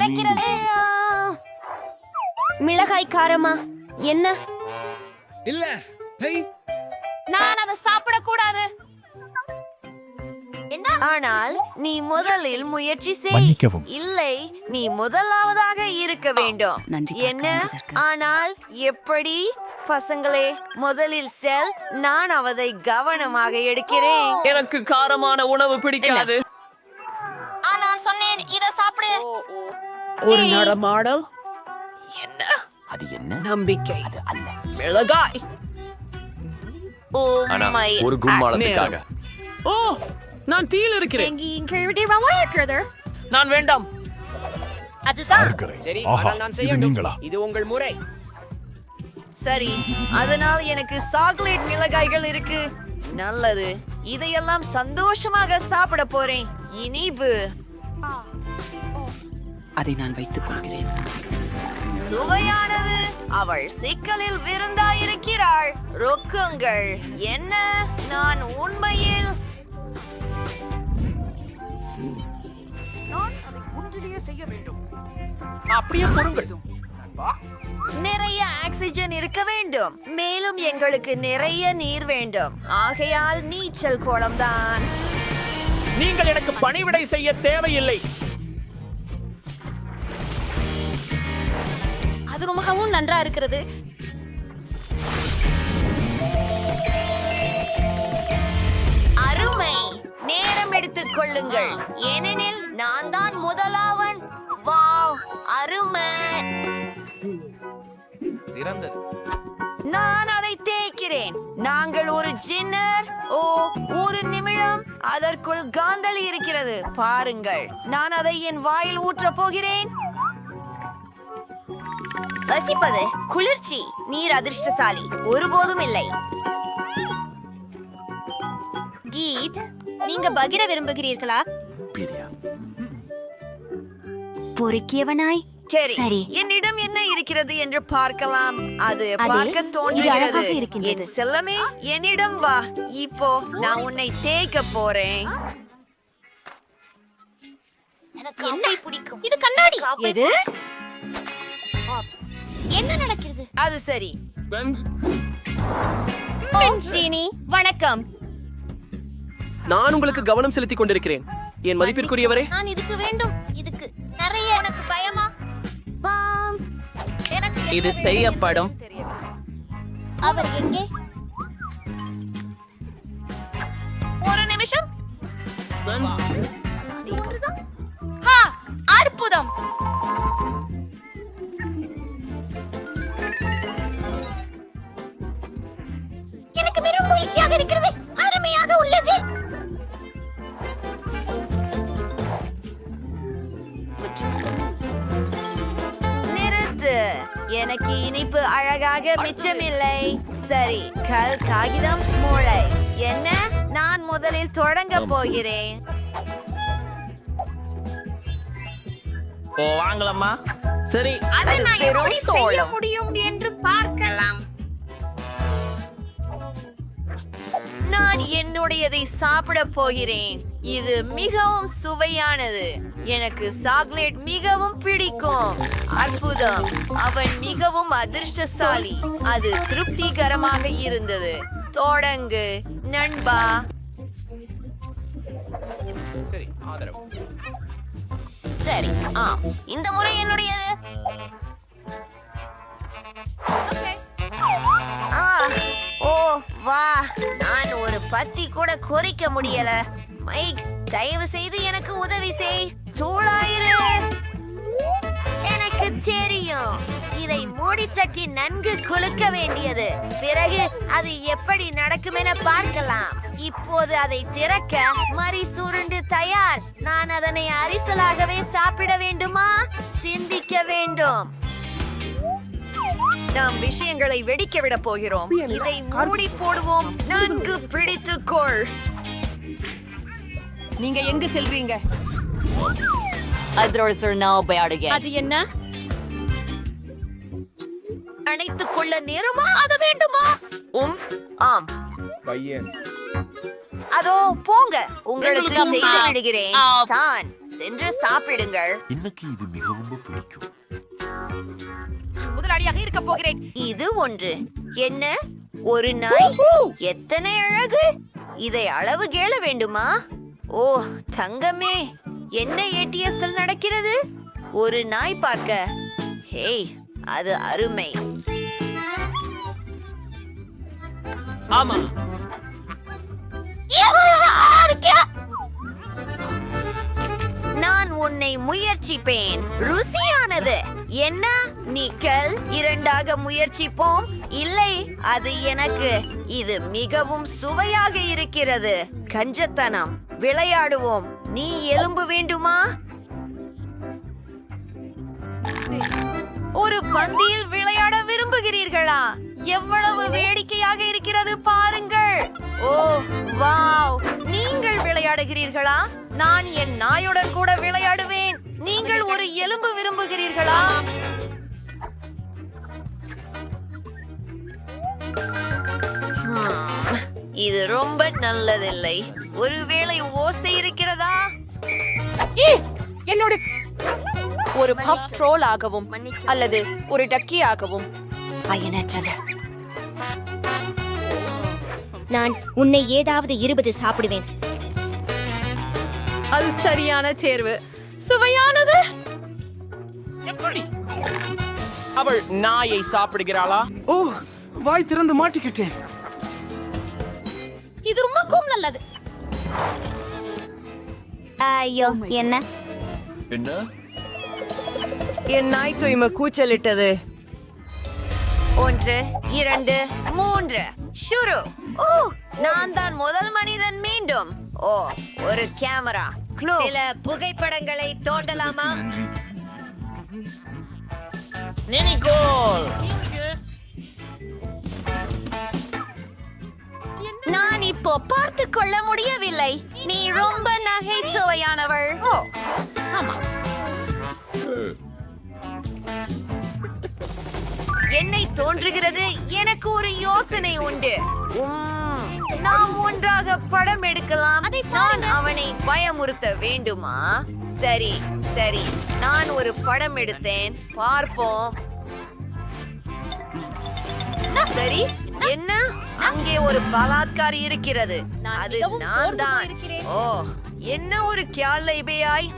திறக்கிறது. மிளகாய் காரமா? என்ன? இல்ல, நான் அதை சாப்பிடக்கூடாது. ஆனால் நீ முதலில் முயற்சி செய். மன்னிக்கவும். இல்லை, நீ முதலாவதாக இருக்க வேண்டும். என்ன? ஆனால் எப்படி? பசங்களே, முதலில் செல். நான் அவதை கவனமாக எடுக்கிறேன். எனக்கு காரமான உணவு பிடிக்காது. நான் சொன்னேன் இத சாப்பிடு. ஒரு நடமாடல். என்ன அது? என்ன நம்பிக்கை அது அல்ல. மிளகாய். ஓ ஆனா மை. ஒரு கும்மாளத்துக்காக. ஓ, நான் தீயில் இருக்கிறேன். நான் வேண்டாம். அதுதான் சரி, ஆஹா, ஆனால் நான் இது செய்யணும். நீங்களா? இது உங்கள் முறை. சரி. அதனால் எனக்கு சாக்லேட் மிளகாய்கள் இருக்கு. நல்லது. இதையெல்லாம் சந்தோஷமாக சாப்பிட போறேன். இனிப்பு. அதை நான் வைத்துக் கொள்கிறேன். சுவையானது. அவள் சிக்கலில் விருந்தாயிருக்கிறாள். ரொக்குங்கள். என்ன? நான் உண்மையில் நான் அதை ஒன்றிலேயே செய்ய வேண்டும். அப்படியே பொறுங்கள். நிறைய ஆக்சிஜன் இருக்க வேண்டும். மேலும் எங்களுக்கு நிறைய நீர் வேண்டும். ஆகையால் நீச்சல் குளம்தான். நீங்கள் எனக்கு பணிவிடை செய்ய தேவையில்லை. அது ரொம்பவும் நன்றா இருக்கிறது. அருமை. நேரம் எடுத்துக் கொள்ளுங்கள், ஏனெனில் நான் தான் முதலாவன். வாவ், அருமை. சிறந்தது. நான் அதை தேய்க்கிறேன். நாங்கள் ஒரு ஜின்னர். ஓ, ஒரு நிமிடம். அதற்குள் காந்தளி இருக்கிறது. பாருங்கள், நான் அதை என் வாயில் ஊற்றப் போகிறேன். வசிப்பது குளிர்ச்சி. நீர் அதிர்ஷ்டசாலி. ஒருபோதும் இல்லை. கீத், நீங்க பகிர விரும்புகிறீர்களா? பொறுக்கியவனாய். சரி, என்னிடம் என்ன இருக்கிறது என்று பார்க்கலாம். அது பார்க்க தோன்றுகிறது. என் செல்லமே, என்னிடம் வா. இப்போ நான் உன்னை தேய்க்க போறேன். என்ன பிடிக்கும்? இது கண்ணாடி. எது? என்ன நடக்கிறது? அது சரி. ஓ, ஜீனி, வணக்கம். நான் உங்களுக்கு கவனம் செலுத்திக் கொண்டிருக்கிறேன். என் மதிப்பிற்குரியவரே, நான் இதுக்கு வேண்டும். இதுக்கு நிறைய. உனக்கு பயமா? பாம். எனக்கு இது செய்யப்படும். அவர் எங்கே? ஒரு நிமிஷம். ஹா, அற்புதம். எனக்கு மிகவும் மகிழ்ச்சியாக இருக்கிறது. அருமையாக உள்ளது. நிறுத்து. எனக்கு இனிப்பு அழகாக மிச்சமில்லை. சரி, கல், காகிதம், மூளை. என்ன? நான் முதலில் தொடங்க போகிறேன். ஓ, வாங்கலாமா? சரி. அதை நான் எப்படி செய்ய முடியும் என்று பார்க்கலாம். நான் என்னுடையதை சாப்பிட போகிறேன். இது மிகவும் சுவையானது. எனக்கு சாக்லேட் மிகவும் பிடிக்கும். அற்புதம். அவன் மிகவும் அதிர்ஷ்டசாலி. அது திருப்திகரமாக இருந்தது. தொடங்கு நண்பா. சரி, ஆதரவு. சரி, இந்த முறை என்னுடையது. ஓ வா, நான் ஒரு பத்தி கூட கொறிக்க முடியல. மைக், தயவு செய்து எனக்கு உதவி செய். தூளாயிரு. எனக்கு தெரியும். இதை மூடி தட்டி நன்கு குலுக்க வேண்டியது. பிறகு அது எப்படி நடக்கும் என பார்க்கலாம். இப்போது அதை திறக்க மறி சுருண்டு தயார். நான் அதனை அரிசலாகவே சாப்பிட வேண்டுமா? சிந்திக்க வேண்டும். நாம் விஷயங்களை வெடிக்க விட போகிறோம். இதை மூடி போடுவோம். நன்கு பிடித்துக்கொள். நீங்க எங்க செல்றீங்க? அது என்ன? அணைத்துக் கொள்ள நேரமா? அது வேண்டுமா? ஆம். பையன். அதோ போங்க, உங்களுக்கு செய்து விடுகிறேன். தான் சென்று சாப்பிடுங்கள். எனக்கு இது மிகவும் பிடிக்கும். முதலாளியாக இருக்க போகிறேன். இது ஒன்று. என்ன, ஒரு நாய்? எத்தனை அழகு! இதை அளவு கேள வேண்டுமா? ஓ தங்கமே, என்ன ஏடிஎஸ்ல நடக்கிறது? ஒரு நாய் பார்க்க. ஹேய், அது அருமை. ஆமா, நான் உன்னை முயற்சிப்பேன். ருசியானது. என்ன, நிக்கல், இரண்டாக முயற்சிப்போம். இல்லை, அது எனக்கு. இது மிகவும் சுவையாக இருக்கிறது. கஞ்சத்தனம். விளையாடுவோம். நீ எலும்பு வேண்டுமா? ஒரு பந்தியில் விளையாட விரும்புகிறீர்களா? எவ்வளவு வேடிக்கையாக இருக்கிறது பாருங்கள். ஓ வாவ், நீங்கள் விளையாடுகிறீர்களா? நான் என் நாயுடன் கூட விளையாடுவேன். நீங்கள் ஒரு எலும்பு விரும்புகிறீர்களா? இது ரொம்ப நல்லதில்லை. ஒருவேளை ஓசை இருக்கிறதா? என்னோட ஒரு பஃப் ட்ரோல் ஆகவும் அல்லது ஒரு டக்கி ஆகவும் பயனற்றது. நான் உன்னை ஏதாவது 20 சாப்பிடுவேன். அது சரியான தேர்வு. சுவையானது. அவள் நாயை சாப்பிடுகிறாளா? ஓ, வாய் திறந்து மாட்டிக்கிட்டேன். இது ரொம்பவும் நல்லது. ஐயோ, என்ன? என்ன? என் நாய் தூய்மை கூச்சலிட்டது. 1 2 3 ஷுரு. ஓ, நான் தான் முதல் மனிதன். மீண்டும். ஓ, ஒரு கேமரா. க்ளூ. சில புகைப்படங்களை தோண்டலாமா? நான் இப்போ பார்த்து கொள்ள முடியவில்லை. நீ ரொம்ப நகைச்சுவையானவள். ஓ ஆமா. என்னை தோன்றுகிறது எனக்கு ஒரு யோசனை உண்டு. நாம் ஒன்றாக படம் எடுக்கலாம். நான் அவனை பயமுறுத்த வேண்டுமா? சரி சரி, நான் ஒரு படம் எடுத்தேன். பார்ப்போம். சரி, என்ன? அங்கே ஒரு பலாத்காரி இருக்கிறது. அது நான் தான். ஓ, என்ன ஒரு கேள்வியாய்.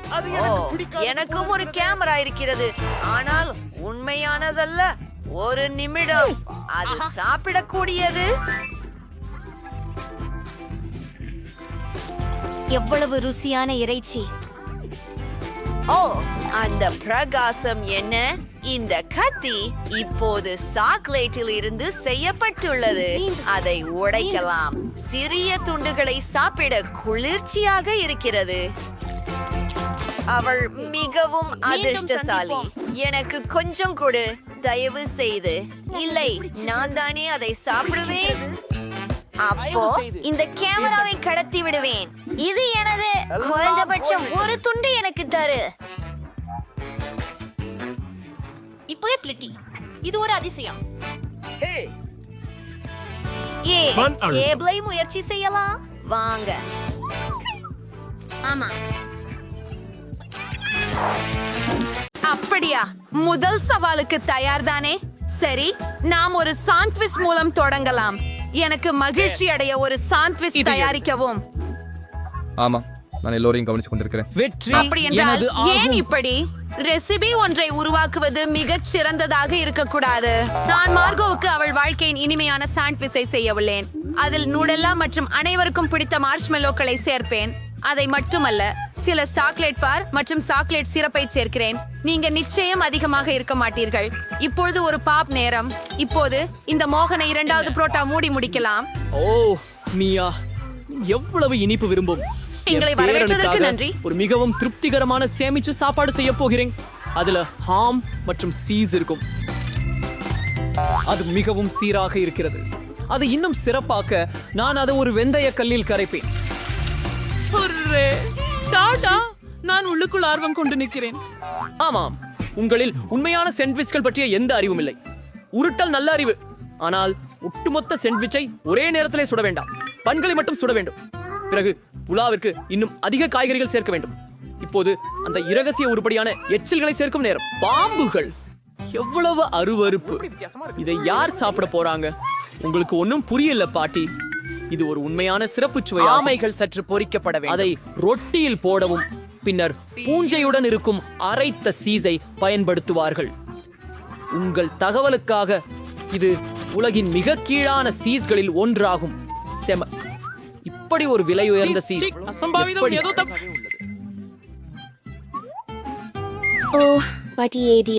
ஓ, எனக்கும் ஒரு கேமரா இருக்கிறது. ஆனால் உண்மையானதல்ல. ஒரு நிமிடம். அது சாப்பிடக்கூடியது. எவ்வளவு ருசியான இறைச்சி! ஓ, அந்த பிரகாசம் என்ன? இந்த கத்தி இப்போது சாக்லேட்டில் இருந்து செய்யப்பட்டுள்ளது. அதை உடைக்கலாம். சிறிய துண்டுகளை சாப்பிட குளிர்ச்சியாக இருக்கிறது. அவள் மிகவும் அதிர்ஷ்டசாலி. எனக்கு கொஞ்சம் கொடு, தயவு செய்து. இல்லை, நான் தானே அதை சாப்பிடுவேன். அப்போ இந்த கேமராவை கடத்தி விடுவேன். இது எனது. குறைந்தபட்சம் ஒரு துண்டு எனக்கு தரு. இப்போதே பிளிட்டி. இது ஒரு அதிசயம். ஏ, டேபிளை முயற்சி செய்யலாம். வாங்க. ஆமா, அப்படியா? முதல் சவாலுக்கு தயார்தானே? சரி, நாம் ஒரு சாண்ட்விச் மூலம் தொடங்கலாம். எனக்கு மகிழ்ச்சி அடைய ஒரு சாண்ட்விச் தயாரிக்கவும். ஆமா, நான் எல்லோரையும் கவனித்துக் கொண்டிருக்கிறேன். வெற்றி அப்படி என்றால் எனது ஏன் ஆகும். இப்படி? ரெசிபி ஒன்றை உருவாக்குவது மிகச் சிறந்ததாக இருக்கக்கூடாது. நான் மார்கோவுக்கு அவள் வாழ்க்கையின் இனிமையான சாண்ட்விச்சை செய்ய உள்ளேன். அதில் நூடெல்லா மற்றும் அனைவருக்கும் பிடித்த மார்ஷ்மெல்லோக்களை சேர்ப்பேன். அதை மட்டுமல்ல, சில சாக்லேட் பார் மற்றும் சாக்லேட் சிரப்பை சேர்க்கிறேன். நீங்க நிச்சயம் அதிகமாக இருக்க மாட்டீர்கள். இப்பொழுது ஒரு பாப் நேரம். இப்போது இந்த மோகனை 2வது புரோட்டா மூடி முடிக்கலாம். ஓ மியா, எவ்வளவு இனிப்பு விரும்பும். எங்களை என் வரவேற்றதற்கு பேரனுக்காக நன்றி. ஒரு மிகவும் திருப்திகரமான சேமிச்சு சாப்பாடு செய்ய போகிறேன். அதுல ஹாம் மற்றும் சீஸ் இருக்கும். அது மிகவும் சீராக இருக்கிறது. அது இன்னும் சிறப்பாக்க நான் அதை ஒரு வெந்தய கல்லில் கரைப்பேன். நான் உள்ளுக்குள் ஆர்வம் கொண்டு நிற்கிறேன். ஆமாம், உங்களில் உண்மையான சாண்ட்விச்கள் பற்றிய எந்த அறிவும் இல்லை. உருட்டல் நல்ல அறிவு, ஆனால் ஒட்டுமொத்த சாண்ட்விச்சை ஒரே நேரத்திலே சுட வேண்டாம். பன்களை மட்டும் சுட வேண்டும். பிறகு புலாவிற்கு இன்னும் அதிக காய்கறிகள் சேர்க்க வேண்டும். இப்போது அந்த இரகசிய உருப்படியான எச்சில்களை சேர்க்கும் நேரம். பாம்புகள், எவ்வளவு அருவருப்பு! இதை யார் சாப்பிட போறாங்க? உங்களுக்கு ஒன்னும் புரியல பாட்டி. இது ஒரு உண்மையான சிறப்பு சுவை. ஆமைகள் சற்று பொரிக்கப்பட வேண்டும். அதை ரொட்டியில் போடவும் பின்னர் பூஞ்சையுடன் இருக்கும் அரைத்த சீஸை பயன்படுத்துவார்கள். உங்கள் தகவலுக்காக இது உலகின் மிக கீழான சீஸ்களில் ஒன்றாகும். இப்படி ஒரு விலை உயர்ந்த சீஸ் அசம்பாவிதம். எப்படி? ஏதோ தப்பு. ஓ பாட்டி ஏடி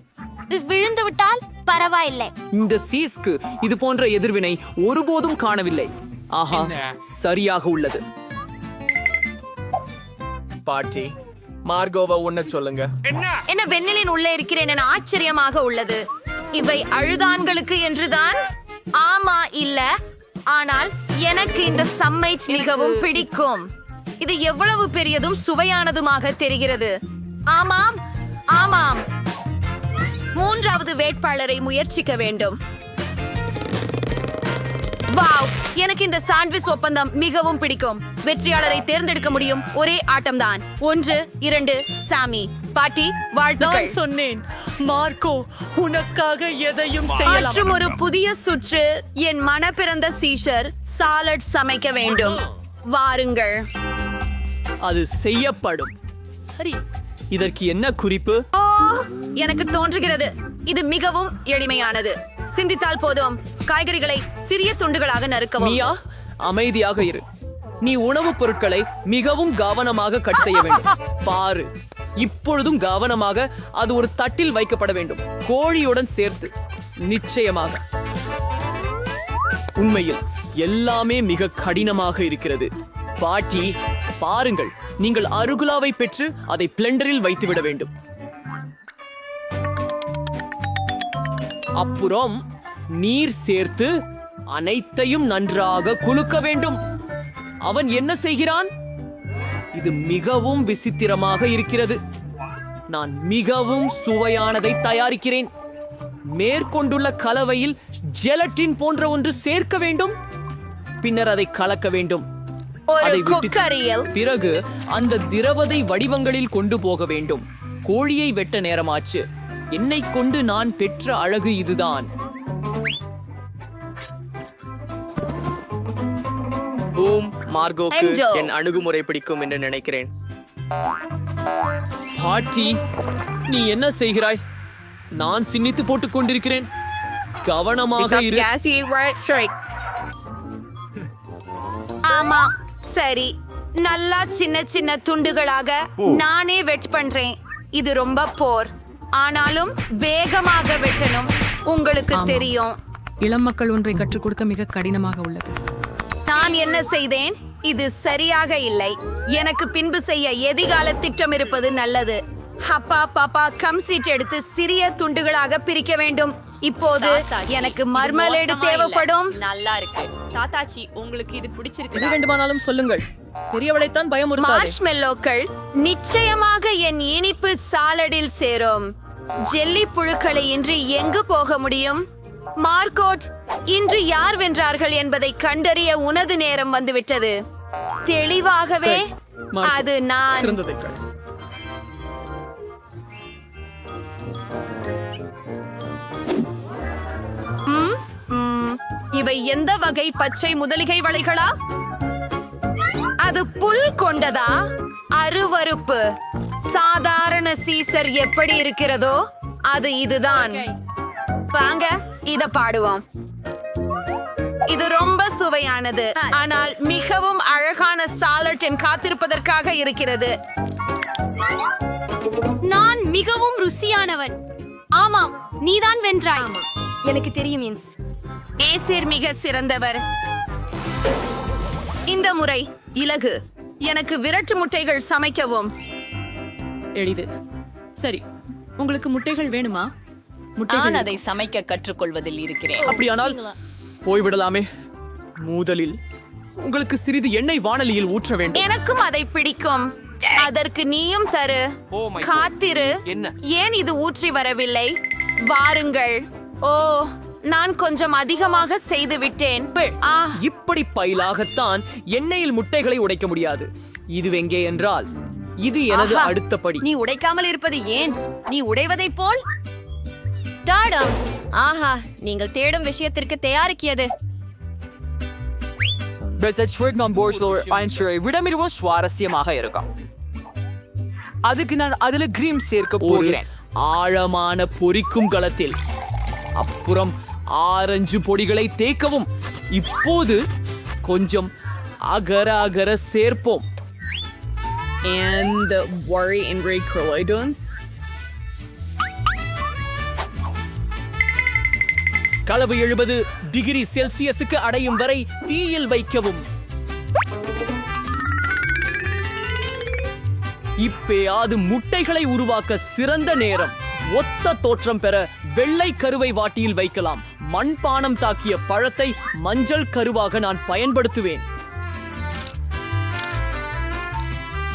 விழுந்து விட்டால் பரவாயில்லை. இந்த சீஸ்க்கு இது போன்ற எதிர்வினை ஒருபோதும் காணவில்லை. ஆஹா, சரியாக உள்ளது. பாட்டி, மார்கோவை உன்ன சொல்லுங்க. என்ன வெண்ணிலின் உள்ளே இருக்கிறேன் என ஆச்சரியமாக உள்ளது. இவை அழுதான்களுக்கு என்றுதான்? ஆமா, இல்ல. ஆனால் எனக்கு இந்த சம்மைச் மிகவும் பிடிக்கும். இது எவ்வளவு பெரியதும் சுவையானதுமாக தெரிகிறது. ஆமாம் ஆமாம், மூன்றாவது வேட்பாளரை முயற்சிக்க வேண்டும். வாவ், எனக்கு இந்த சாண்ட்விச் ஒப்பந்தம் மிகவும் பிடிக்கும். வெற்றியாளரை தேர்ந்தெடுக்க முடியும் ஒரே ஆட்டம்தான். 1, 2 சாமி. பாட்டி, வாழ்த்துக்கள். நான் சொன்னேன், மார்க்கோ உனக்காக எதையும் செய்யலாம். மற்றும் ஒரு புதிய சுற்று. என் மனப்பிறந்த சீஷர் சாலட் சமைக்க வேண்டும். வாருங்கள். அது செய்யப்படும். சரி, இதற்கு என்ன குறிப்பு? ஓ, எனக்கு தோன்றுகிறது இது மிகவும் எளிமையானது. சிந்தித்தால் போதும். காய்கறிகளை சிறிய துண்டுகளாக நறுக்கவும். மியா, அமைதியாக இரு. நீ உணவுப் பொருட்களை மிகவும் கவனமாக கட் செய்ய வேண்டும். பாரு, இப்பொழுதும் கவனமாக. அது ஒரு தட்டில் வைக்கப்பட வேண்டும், கோழியுடன் சேர்த்து. நிச்சயமாக. உண்மையில் எல்லாமே மிக கடினமாக இருக்கிறது. பாட்டி, பாருங்கள், நீங்கள் அருகுலாவை பெற்று அதை பிளெண்டரில் வைத்துவிட வேண்டும். அப்புறம் நீர் சேர்த்து அனைத்தையும் நன்றாக குலுக்க வேண்டும். அவன் என்ன செய்கிறான்? இது மிகவும் விசித்திரமாக இருக்கிறது. நான் மிகவும் சுவையானதை தயாரிக்கிறேன். மேற்கொண்டுள்ள கலவையில் ஜெலட்டின் போன்ற ஒன்று சேர்க்க வேண்டும். பின்னர் அதை கலக்க வேண்டும். ஒரு அதை விட்டு குக்கரியில் பிறகு அந்த திரவதை வடிவங்களில் கொண்டு போக வேண்டும். கோழியை வெட்ட நேரமாச்சு. என்னை கொண்டு நான் பெற்ற அழகு இதுதான். மார்கோக்கு Enjoy. என் அணுகுமுறை பிடிக்கும் என்று நினைக்கிறேன். பாட்டி, நீ என்ன செய்கிறாய்? நான் சின்னித்து போட்டுக் கொண்டிருக்கிறேன். கவனமாக இரு. ஆமா, சரி. நல்லா சின்ன சின்ன துண்டுகளாக நானே வெட் பண்றேன். இது ரொம்ப போர். ஆனாலும் வேகமாக வெட்டணும். உங்களுக்கு தெரியும், இளம் மக்கள் ஒன்றை கற்றுக் கொடுக்க மிக கடினமாக உள்ளது. நான் என்ன செய்தேன்? இது சரியாக இல்லை. எனக்கு பின்பு செய்ய எதிர்கால திட்டம் இருப்பது நல்லது. அப்பா பாப்பா கம் சீட் எடுத்து சிறிய துண்டுகளாக பிரிக்க வேண்டும். இப்போது எனக்கு மர்மலேடு தேவைப்படும். நல்லா இருக்கு தாத்தாச்சி, உங்களுக்கு இது பிடிச்சிருக்கு? எது வேண்டுமானாலும் சொல்லுங்கள். பெரியவளைத்தான் பயமுறுத்தாதே. மார்ஷ்மெல்லோக்கள் நிச்சயமாக என் இனிப்பு சாலடில் சேரும். ஜெல்லி புழுக்களை இன்றி எங்கு போக முடியும்? மார்கோட், இன்று யார் வென்றார்கள் என்பதை கண்டறிய உனது நேரம் வந்துவிட்டது. தெளிவாகவே மார்கோ, அது நான். சிறந்ததைக் கண்டு. இவை எந்த வகை பச்சை முதலிகை வளைகளா? அது புல் கொண்டதா? அருவருப்பு. சாதாரண சீசர் எப்படி இருக்கிறதோ அது இதுதான். வாங்க இத பாடுவோம். இது ரொம்ப சுவையானது, ஆனால் மிகவும் அழகான சாலட் என் காத்திருப்பதற்காக இருக்கிறது. நான் மிகவும் ருசியானவன். ஆமாம், நீதான் வென்றாய். எனக்கு தெரியும் இன்ஸ். ஏசிர் மிக சிறந்தவர். இந்த முறை இலகு. எனக்கு விரட்டு முட்டைகள் சமைக்கவும். எளிது. சரி, உங்களுக்கு முட்டைகள் வேணுமா? நான் அதை சமைக்க கற்றுக்கொள்வதில் இருக்கிறேன். அப்படியானால் போய்விடலாமே. முதலில் உங்களுக்கு சிறிது எண்ணெய் வாணலியில் ஊற்ற வேண்டும். எனக்கும் அதை பிடிக்கும். அதற்கு நீயும் தரு. காத்திரு. ஏன் இது ஊற்றி வரவில்லை? வாருங்கள். ஓ, நான் கொஞ்சம் அதிகமாக செய்து விட்டேன். இப்படி பயிலாகத்தான் எண்ணெயில் முட்டைகளை உடைக்க முடியாது. இது எங்கே என்றால் இது எனது அடுத்த படி. நீ உடைக்காமல் இருப்பது ஏன்? நீ உடைவதை போல் டாடம். ஆஹா, நீங்கள் தேடும் விஷயத்திற்கு தயாரிக்கியது. விடமிடுவோம் சுவாரஸ்யமாக இருக்கும். அதுக்கு நான் அதுல கிரீம் சேர்க்க போகிறேன். ஆழமான பொரிக்கும் களத்தில் அப்புறம் ஆரஞ்சு பொடிகளை தேக்கவும். இப்போது கொஞ்சம் அகர அகர சேர்ப்போம். And the worry in Ray Croydons. கலவு 70 டிகிரி செல்சியஸுக்கு அடையும் வரை தீயில் வைக்கவும். இப்போது முட்டைகளை உருவாக்க சிறந்த நேரம். ஒத்த தோற்றம் பெற வெள்ளை கருவை வாட்டியில் வைக்கலாம். மண்பானம் தாக்கிய பழத்தை மஞ்சள் கருவாக நான் பயன்படுத்துவேன்.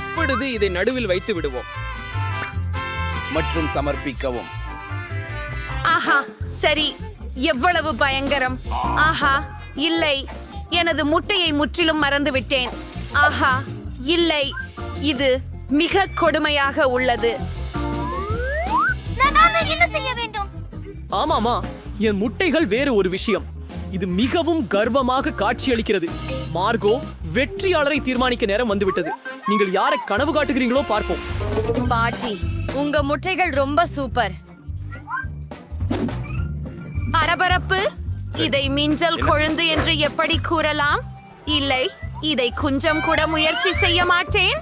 இப்பொழுது இதை நடுவில் வைத்து விடுவோம் மற்றும் சமர்ப்பிக்கவும். ஆஹா, சரி. எவ்வளவு பயங்கரம்! ஆஹா, இல்லை, எனது முட்டையை முற்றிலும் மறந்துவிட்டேன். ஆஹா, இல்லை, இது மிக கொடுமையாக உள்ளது. என்ன செய்ய வேண்டும்? ஆமாமா, என் முட்டைகள் வேறு ஒரு விஷயம். இது மிகவும் கர்வமாக காட்சியளிக்கிறது. மார்கோ, வெற்றியாளரை தீர்மானிக்க நேரம் வந்துவிட்டது. நீங்கள் யாரை கனவு காட்டுகிறீங்களோ பார்ப்போம். பாட்டி, உங்க முட்டைகள் ரொம்ப சூப்பர். பரபரப்பு. இதை மிஞ்சல் கொழுந்து என்று எப்படி கூறலாம்? இல்லை, இதை கொஞ்சம் கூட முயற்சி செய்ய மாட்டேன்.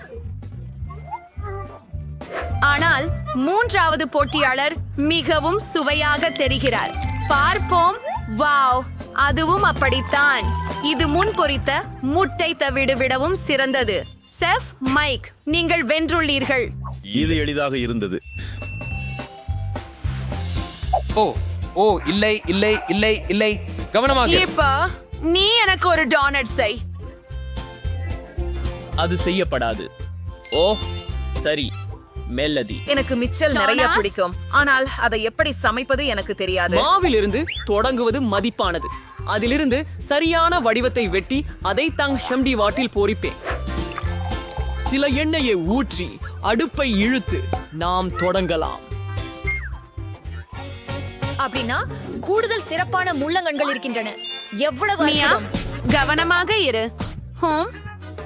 ஆனால் மூன்றாவது போட்டியாளர் மிகவும் சுவையாக தெரிகிறார். பார்ப்போம். வாவ், அதுவும் அப்படித்தான். இது முன் பொரித்த முட்டை தவிடு விடவும் சிறந்தது. செஃப் மைக், நீங்கள் வென்றுள்ளீர்கள். இது எளிதாக இருந்தது. ஓ இல்லை இல்லை இல்லை இல்லை, கவனமாக. இப்ப நீ எனக்கு ஒரு டோனட் செய். அது செய்யப்படாது. ஓ சரி, மெல்லதி. எனக்கு மிச்சல் நிறைய பிடிக்கும், ஆனால் அதை எப்படி சமைப்பது எனக்கு தெரியாது. மாவிலிருந்து தொடங்குவது மதிப்பானது. அதிலிருந்து சரியான வடிவத்தை வெட்டி அதை ஷம்டி வாட்டில் பொரிப்பேன். சில எண்ணெயை ஊற்றி அடுப்பை இழுத்து நாம் தொடங்கலாம். அப்படின்னா கூடுதல் சிறப்பான முள்ளங்கண்கள் இருக்கின்றன. எவ்வளவு மியா, அற்புதம். கவனமாக இரு.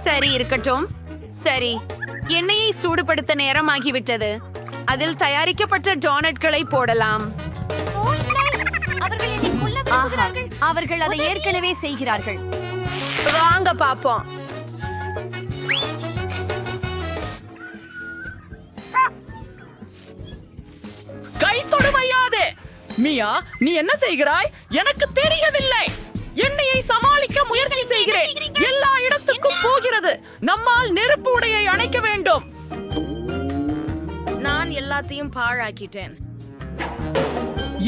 சரி, இருக்கட்டும். சரி, எண்ணெயை சூடுபடுத்த நேரமாகிவிட்டது. அதில் தயாரிக்கப்பட்ட டோனட்களை போடலாம். ஆஹா, அவர்கள் அதை ஏற்கனவே செய்கிறார்கள். வாங்க பாப்போம். கை தொடுமையாதே. மியா, நீ என்ன செய்கிறாய்? எனக்கு தெரியவில்லை. எண்ணெயை சமாளிக்க முயற்சி செய்கிறேன். எல்லா இடத்துக்கும் போகிறது. நம்மால் நெருப்பு உடையை அணைக்க வேண்டும். நான் எல்லாத்தையும் பாழாக்கிட்டேன்.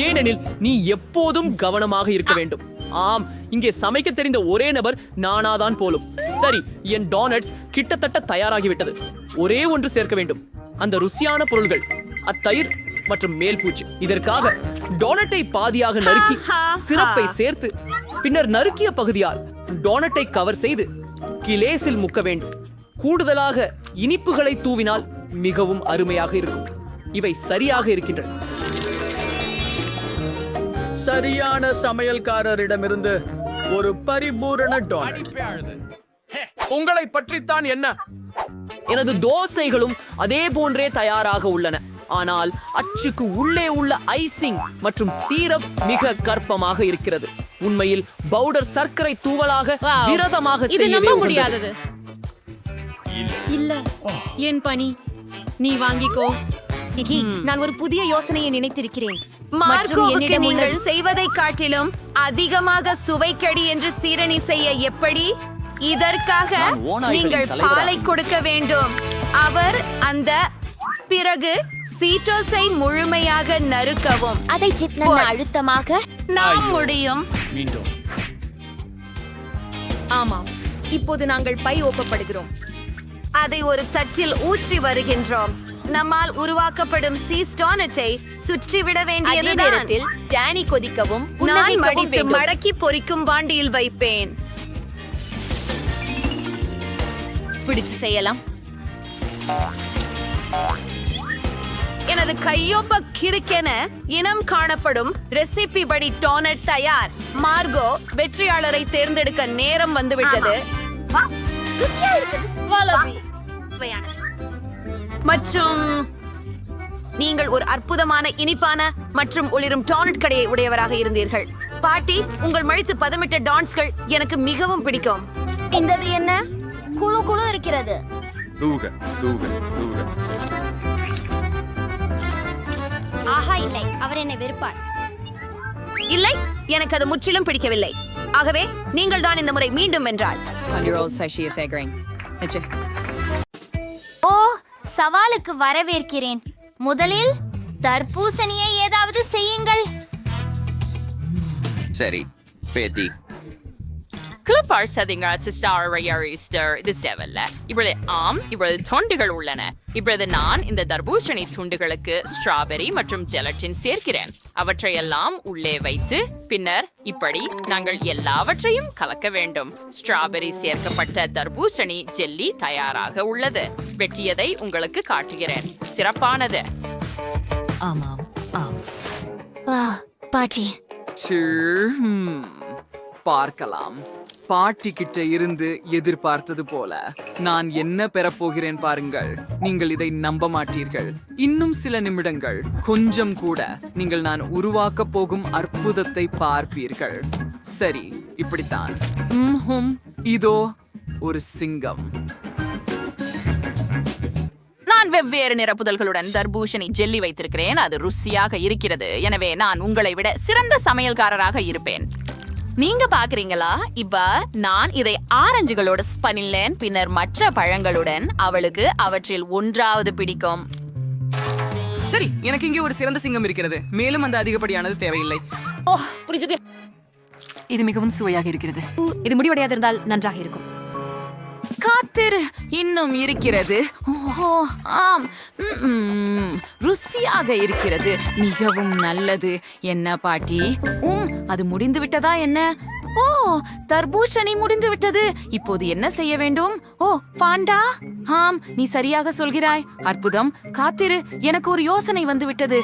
ஏனெனில் நீ எப்போதும் கவனமாக இருக்க வேண்டும். ஆம், இங்கே சமைக்க தெரிந்த ஒரே நபர் நானாதான் போலும். சரி, என் டோனட்ஸ் கிட்டத்தட்ட தயாராகிவிட்டது. ஒரே ஒன்று சேர்க்க வேண்டும். அந்த ருசியான பொருள்கள், அத்தயிர் மற்றும் மேல் பூச்சு. இதற்காக டோனட்டை பாதியாக நறுக்கி சிரப்பை சேர்த்து பின்னர் நறுக்கிய பகுதியால் டோனட்டை கவர் செய்து கிளேஸில் முக்க வேண்டும். கூடுதலாக இனிப்புகளை தூவினால் மிகவும் அருமையாக இருக்கும். இவை சரியாக இருக்கின்றன. சரியான சமையல்காரரிடமிருந்து ஒரு பரிபூரண டோனட். உங்களை பற்றித்தான் என்ன? எனது தோசைகளும் அதே போன்றே தயாராக உள்ளன. ஆனால் அச்சுக்கு உள்ளே உள்ள ஐசிங் மற்றும் சீரப் மிக கற்பமாக இருக்கிறது. உண்மையில் பவுடர் சர்க்கரை தூவலாக விரதமாக செய்யவே முடியாதது. இல்ல, என் பணி நீ வாங்கிக்கோ. நான் ஒரு புதிய யோசனையை நினைத்திருக்கிறேன். மார்கோவுக்கு நீங்கள் செய்வதை காட்டிலும் அதிகமாக சுவைக்கடி என்று சீரணி செய்ய எப்படி? இதற்காக நீங்கள் பாலை கொடுக்க வேண்டும். அவர் அந்த பிறகு சீட்டோஸை முழுமையாக நறுக்கவும். அதை சித்ன அழுத்தமாக நாம் முடியும். மீண்டும் ஆமாம், இப்போது நாங்கள் பை ஒப்பப்படுகிறோம். அதை ஒரு தட்டில் ஊற்றி வருகின்றோம். நம்மால் உருவாக்கப்படும் சீஸ் டோனட்டை சுற்றிவிட அதே வேண்டியதுதான். நேரத்தில் டேனி கொதிக்கவும் நான் புன்னகைக்கவும் மடித்து வேண்டும். மடக்கி பொரிக்கும் வாண்டியில் வைப்பேன். பிடிச்சு செய்யலாம். எனது கையொப்ப கிறுக்கென இனம் காணப்படும் ரெசிபி படி டோனட் தயார். மார்கோ வெற்றியாளரை தேர்ந்தெடுக்க நேரம் வந்துவிட்டது. வா, ருசியா இருக்குது. வாலபி. சுவையானது. மற்றும் நீங்கள் ஒரு அற்புதமான இனிப்பான மற்றும் ஒளிரும் டோனட் கடையை உடையவராக இருந்தீர்கள். பாட்டி, உங்கள் மழித்து பதமிட்ட டான்ஸ்கள் எனக்கு மிகவும் பிடிக்கும். இந்தது என்ன? குழு குழு இருக்கிறது. தூக தூக தூக. ஆஹா, இல்லை, அவர் என்னை வெறுப்பார். இல்லை, எனக்கு அது முற்றிலும் பிடிக்கவில்லை. ஆகவே நீங்கள் தான் இந்த முறை மீண்டும் வென்றால். ஓ, சவாலுக்கு வரவேற்கிறேன். முதலில் தர்பூசணியை ஏதாவது செய்யுங்கள். சரி பேத்தி. இப்பொழுது தொண்டுகள் உள்ளன. இப்பொழுது நான் இந்த தர்பூசணி துண்டுகளுக்கு ஸ்ட்ராபெரி மற்றும் ஜெலட்டின் சேர்க்கிறேன். அவற்றையெல்லாம் உள்ளே வைத்து பின்னர் இப்படி நாங்கள் எல்லாவற்றையும் கலக்க வேண்டும். ஸ்ட்ராபெரி சேர்க்கப்பட்ட தர்பூசணி ஜெல்லி தயாராக உள்ளது. வெட்டியதை உங்களுக்கு காட்டுகிறேன். சிறப்பானது. ஆமாம், ஆம். வா, பாட்டி. பார்க்கலாம். பாட்டி கிட்ட இருந்து எதிர்பார்த்தது போல நான் என்ன பெறப்போகிறேன் பாருங்கள். நீங்கள் இதை நம்ப மாட்டீர்கள். இன்னும் சில நிமிடங்கள், கொஞ்சம் கூட, நீங்கள் நான் உருவாக்க போகும் அற்புதத்தை பார்ப்பீர்கள். சரி, இப்படித்தான். இதோ ஒரு சிங்கம். நான் வெவ்வேறு நிரப்புதல்களுடன் தர்பூசணி ஜெல்லி வைத்திருக்கிறேன். அது ருசியாக இருக்கிறது. எனவே நான் உங்களை விட சிறந்த சமையல்காரராக இருப்பேன். நீங்க பாக்குறீங்களா? இப்ப நான் இதை ஆரஞ்சுகளோட பண்ணினேன். பின்னர் மற்ற பழங்களுடன் அவளுக்கு அவற்றில் ஒன்றாவது பிடிக்கும். சரி, எனக்கு இங்கே ஒரு சிறந்த சிங்கம் இருக்கிறது. மேலும் அந்த அதிகப்படியானது தேவையில்லை. ஓ, புரிஞ்சது. இது மிகவும் சுவையாக இருக்கிறது. இது முடிவடையாதிருந்தால் நன்றாக இருக்கும். காத்திரு, இன்னும் இருக்கிறது. ஓ, ஆம், ருசியாக இருக்கிறது. மிகவும் நல்லது. என்ன பாட்டி? அது முடிந்து விட்டதா என்ன? ஓ, தர்பூசணி முடிந்து விட்டது. இப்போது என்ன செய்ய வேண்டும்? ஓ, பாண்டா. ஆம், நீ சரியாக சொல்கிறாய். அற்புதம். காத்திரு, எனக்கு ஒரு யோசனை வந்து விட்டது.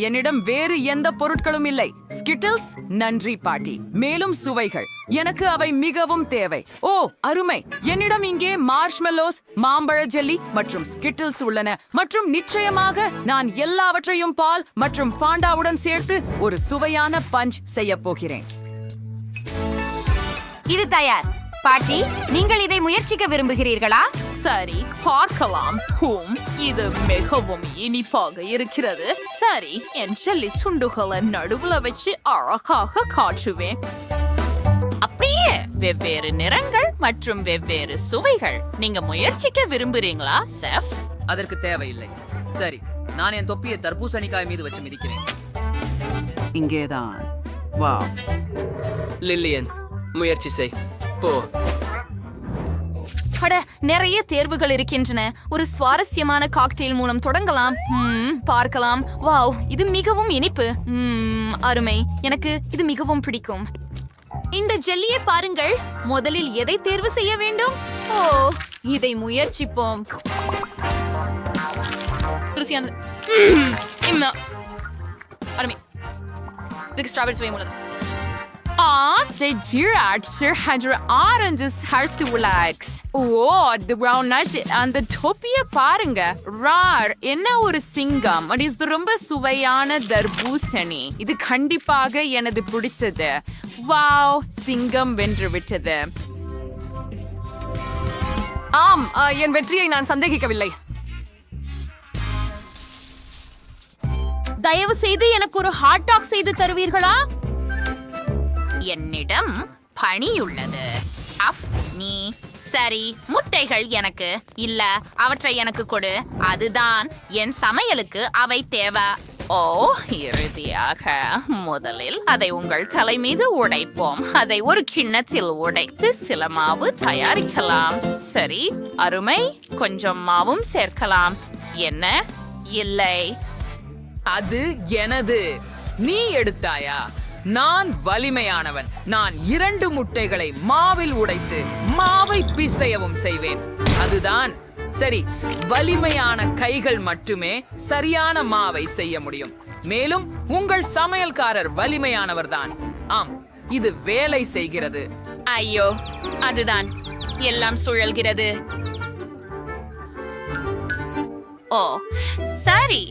என்னிடம் வேறு எந்த பொருட்களும் இல்லை. ஸ்கிட்டில்ஸ், நன்றி பாட்டி. மேலும் சுவைகள், எனக்கு அவை மிகவும் தேவை. ஓ, அருமை. என்னிடம் இங்கே மார்ஷ்மெல்லோஸ், மாம்பழ ஜெல்லி மற்றும் ஸ்கிட்டில்ஸ் உள்ளன. மற்றும் நிச்சயமாக நான் எல்லாவற்றையும் பால் மற்றும் பாண்டாவுடன் சேர்த்து ஒரு சுவையான பஞ்ச் செய்ய போகிறேன். இது தயார். பாட்டி, நீங்கள் இதை முயற்சிக்க விரும்புகிறீர்களா? சரி, பார்க்கலாம். இது மிகவும் இனிப்பாக இருக்கிறது. சரி, என் ஜெல்லி சுண்டுகளை நடுவுல வச்சு அழகாக காட்டுவேன். அப்படியே வெவ்வேறு நிறங்கள் மற்றும் வெவ்வேறு சுவைகள். நீங்க முயற்சிக்க விரும்புறீங்களா செஃப்? அதற்கு தேவையில்லை. சரி, நான் என் தொப்பியை தர்பூசணிக்காய் மீது வச்சு மிதிக்கிறேன். இங்கேதான். வா லில்லியன், முயற்சி செய். போ. அட, நிறைய தேர்வுகள் இருக்கின்றன. ஒரு சுவாரஸ்யமான காக்டெயில் மூலம் தொடங்கலாம். பார்க்கலாம். வாவ், இது மிகவும் இனிப்பு. அருமை. எனக்கு இது மிகவும் பிடிக்கும். இந்த ஜெல்லியை பாருங்கள். முதலில் எதை தேர்வு செய்ய வேண்டும்? ஓ, இதை முயற்சிப்போம். ருசியானது. அருமை. இதுக்கு ஸ்ட்ராபெரி சுவை உள்ளது. The dear actor had oranges has to relax. Oh, the brown nuts and the topiya பாருங்க. Rar, என்ன ஒரு சிங்கம். இது ரொம்ப சுவையான தர்பூசணி. இது கண்டிப்பாக எனது பிடிச்சது. வாவ், சிங்கம் வென்று விட்டது. ஆம், என் வெற்றியை நான் சந்தேகிக்கவில்லை. தயவு செய்து எனக்கு ஒரு ஹாட் டாக் செய்து தருவீர்களா? என்னிடம் பணி உள்ளது. நீ சரி, முட்டைகள் எனக்கு இல்ல, அவற்றை எனக்கு கொடு. அதுதான் என் சமையலுக்கு அவை தேவை. ஓ, இறுதியாக முதலில் அதை உங்கள் தலை மீது உடைப்போம். அதை ஒரு கிண்ணத்தில் உடைத்து சில மாவு தயாரிக்கலாம். சரி, அருமை. கொஞ்சம் மாவும் சேர்க்கலாம். என்ன? இல்லை, அது எனது. நீ எடுத்தாயா? நான் வலிமையானவன். நான் 2 முட்டைகளை மாவில் உடைத்து மாவை பிசையவும் செய்வேன். அதுதான் சரி. வலிமையான கைகள் மட்டுமே சரியான மாவை செய்ய முடியும். மேலும் உங்கள் சமையல்காரர் வலிமையானவர்தான். ஆம், இது வேலை செய்கிறது. ஐயோ, அதுதான் எல்லாம் சுழல்கிறது. ஓ சரி,